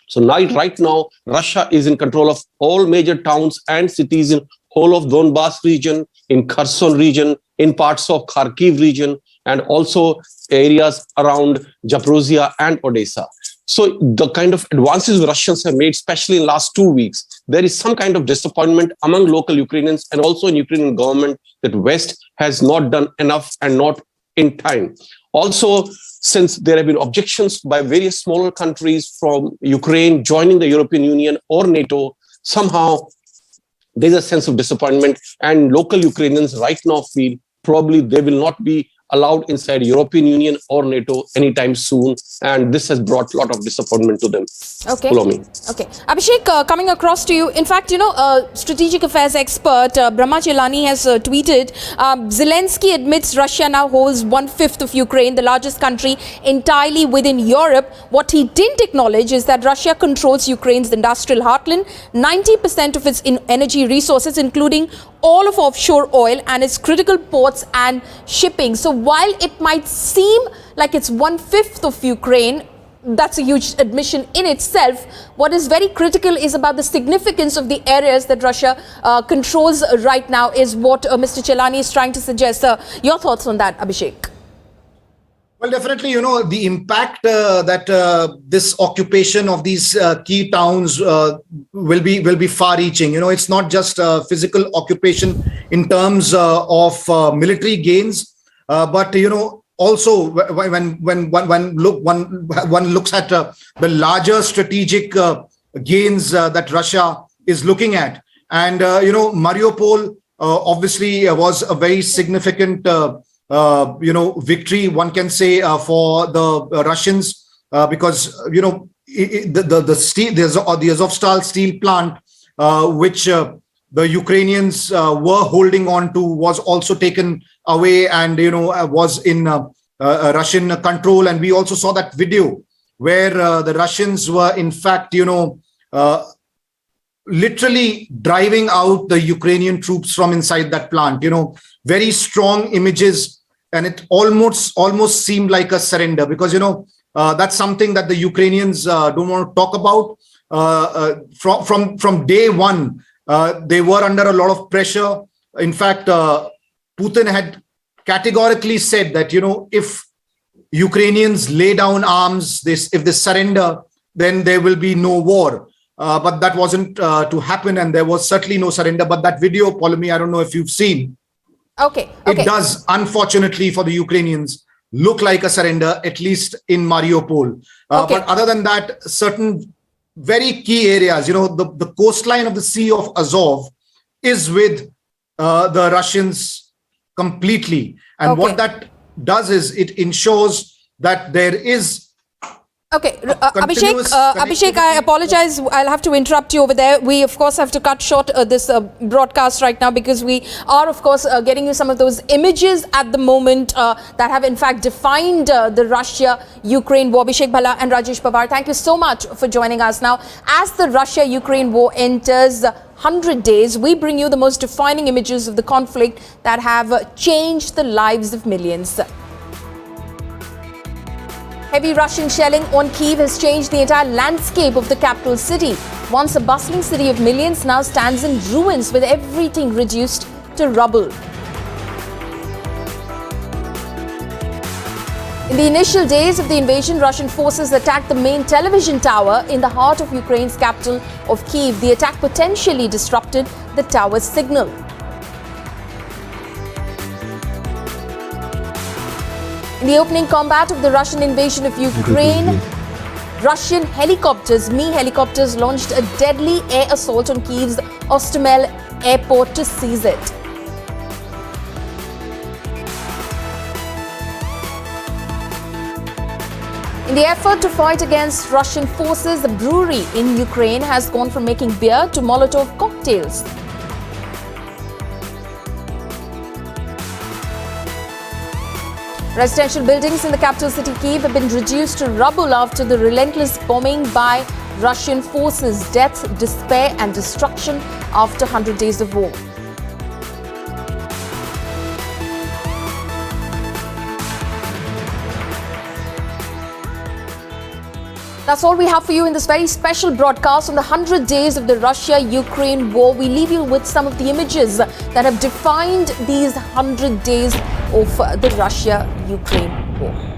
So right now, Russia is in control of all major towns and cities in whole of Donbas region, in Kherson region, in parts of Kharkiv region, and also areas around Zaporizhia and Odessa. So the kind of advances the Russians have made, especially in last 2 weeks, there is some kind of disappointment among local Ukrainians and also in Ukrainian government that West has not done enough and not in time. Also, since there have been objections by various smaller countries from Ukraine joining the European Union or NATO, somehow there's a sense of disappointment, and local Ukrainians right now feel probably they will not be allowed inside European Union or NATO anytime soon, and this has brought a lot of disappointment to them. Okay. Follow me. Okay. Abhishek, coming across to you. In fact, strategic affairs expert Brahma Chelani has tweeted, Zelensky admits Russia now holds 1/5 of Ukraine, the largest country entirely within Europe. What he didn't acknowledge is that Russia controls Ukraine's industrial heartland, 90% of its energy resources, including all of offshore oil and its critical ports and shipping. So while it might seem like it's 1/5 of Ukraine, that's a huge admission in itself. What is very critical is about the significance of the areas that Russia controls right now, is what Mr. Chelani is trying to suggest. Your thoughts on that, Abhishek? Well, definitely, the impact that this occupation of these key towns will be far-reaching. It's not just physical occupation in terms of military gains, but also when one looks at the larger strategic gains that Russia is looking at, and Mariupol obviously was a very significant victory, one can say, for the Russians, because the Azovstal steel plant, which the Ukrainians were holding on to, was also taken away and was in Russian control. And we also saw that video where the Russians were in fact literally driving out the Ukrainian troops from inside that plant. Very strong images, and it almost seemed like a surrender, because that's something that the Ukrainians don't want to talk about. From day one, they were under a lot of pressure. In fact, Putin had categorically said that if Ukrainians lay down arms, if they surrender, then there will be no war. but that wasn't to happen, and there was certainly no surrender. But that video, Pauline, I don't know if you've seen. Okay. It does, unfortunately for the Ukrainians, look like a surrender, at least in Mariupol. But other than that, certain very key areas, the coastline of the Sea of Azov is with the Russians completely. And what that does is it ensures that there is Abhishek, I apologize. I'll have to interrupt you over there. We, of course, have to cut short this broadcast right now because we are, of course, getting you some of those images at the moment that have, in fact, defined the Russia-Ukraine war. Abhishek Bhalla and Rajesh Pawar, thank you so much for joining us. Now, as the Russia-Ukraine war enters 100 days, we bring you the most defining images of the conflict that have changed the lives of millions. Heavy Russian shelling on Kyiv has changed the entire landscape of the capital city. Once a bustling city of millions now stands in ruins with everything reduced to rubble. In the initial days of the invasion, Russian forces attacked the main television tower in the heart of Ukraine's capital of Kyiv. The attack potentially disrupted the tower's signal. In the opening combat of the Russian invasion of Ukraine, Russian helicopters, Mi helicopters, launched a deadly air assault on Kyiv's Ostomel airport to seize it. In the effort to fight against Russian forces, the brewery in Ukraine has gone from making beer to Molotov cocktails. Residential buildings in the capital city Kyiv have been reduced to rubble after the relentless bombing by Russian forces. Death, despair and destruction after 100 days of war. That's all we have for you in this very special broadcast on the 100 days of the Russia-Ukraine war. We leave you with some of the images that have defined these 100 days of the Russia-Ukraine war.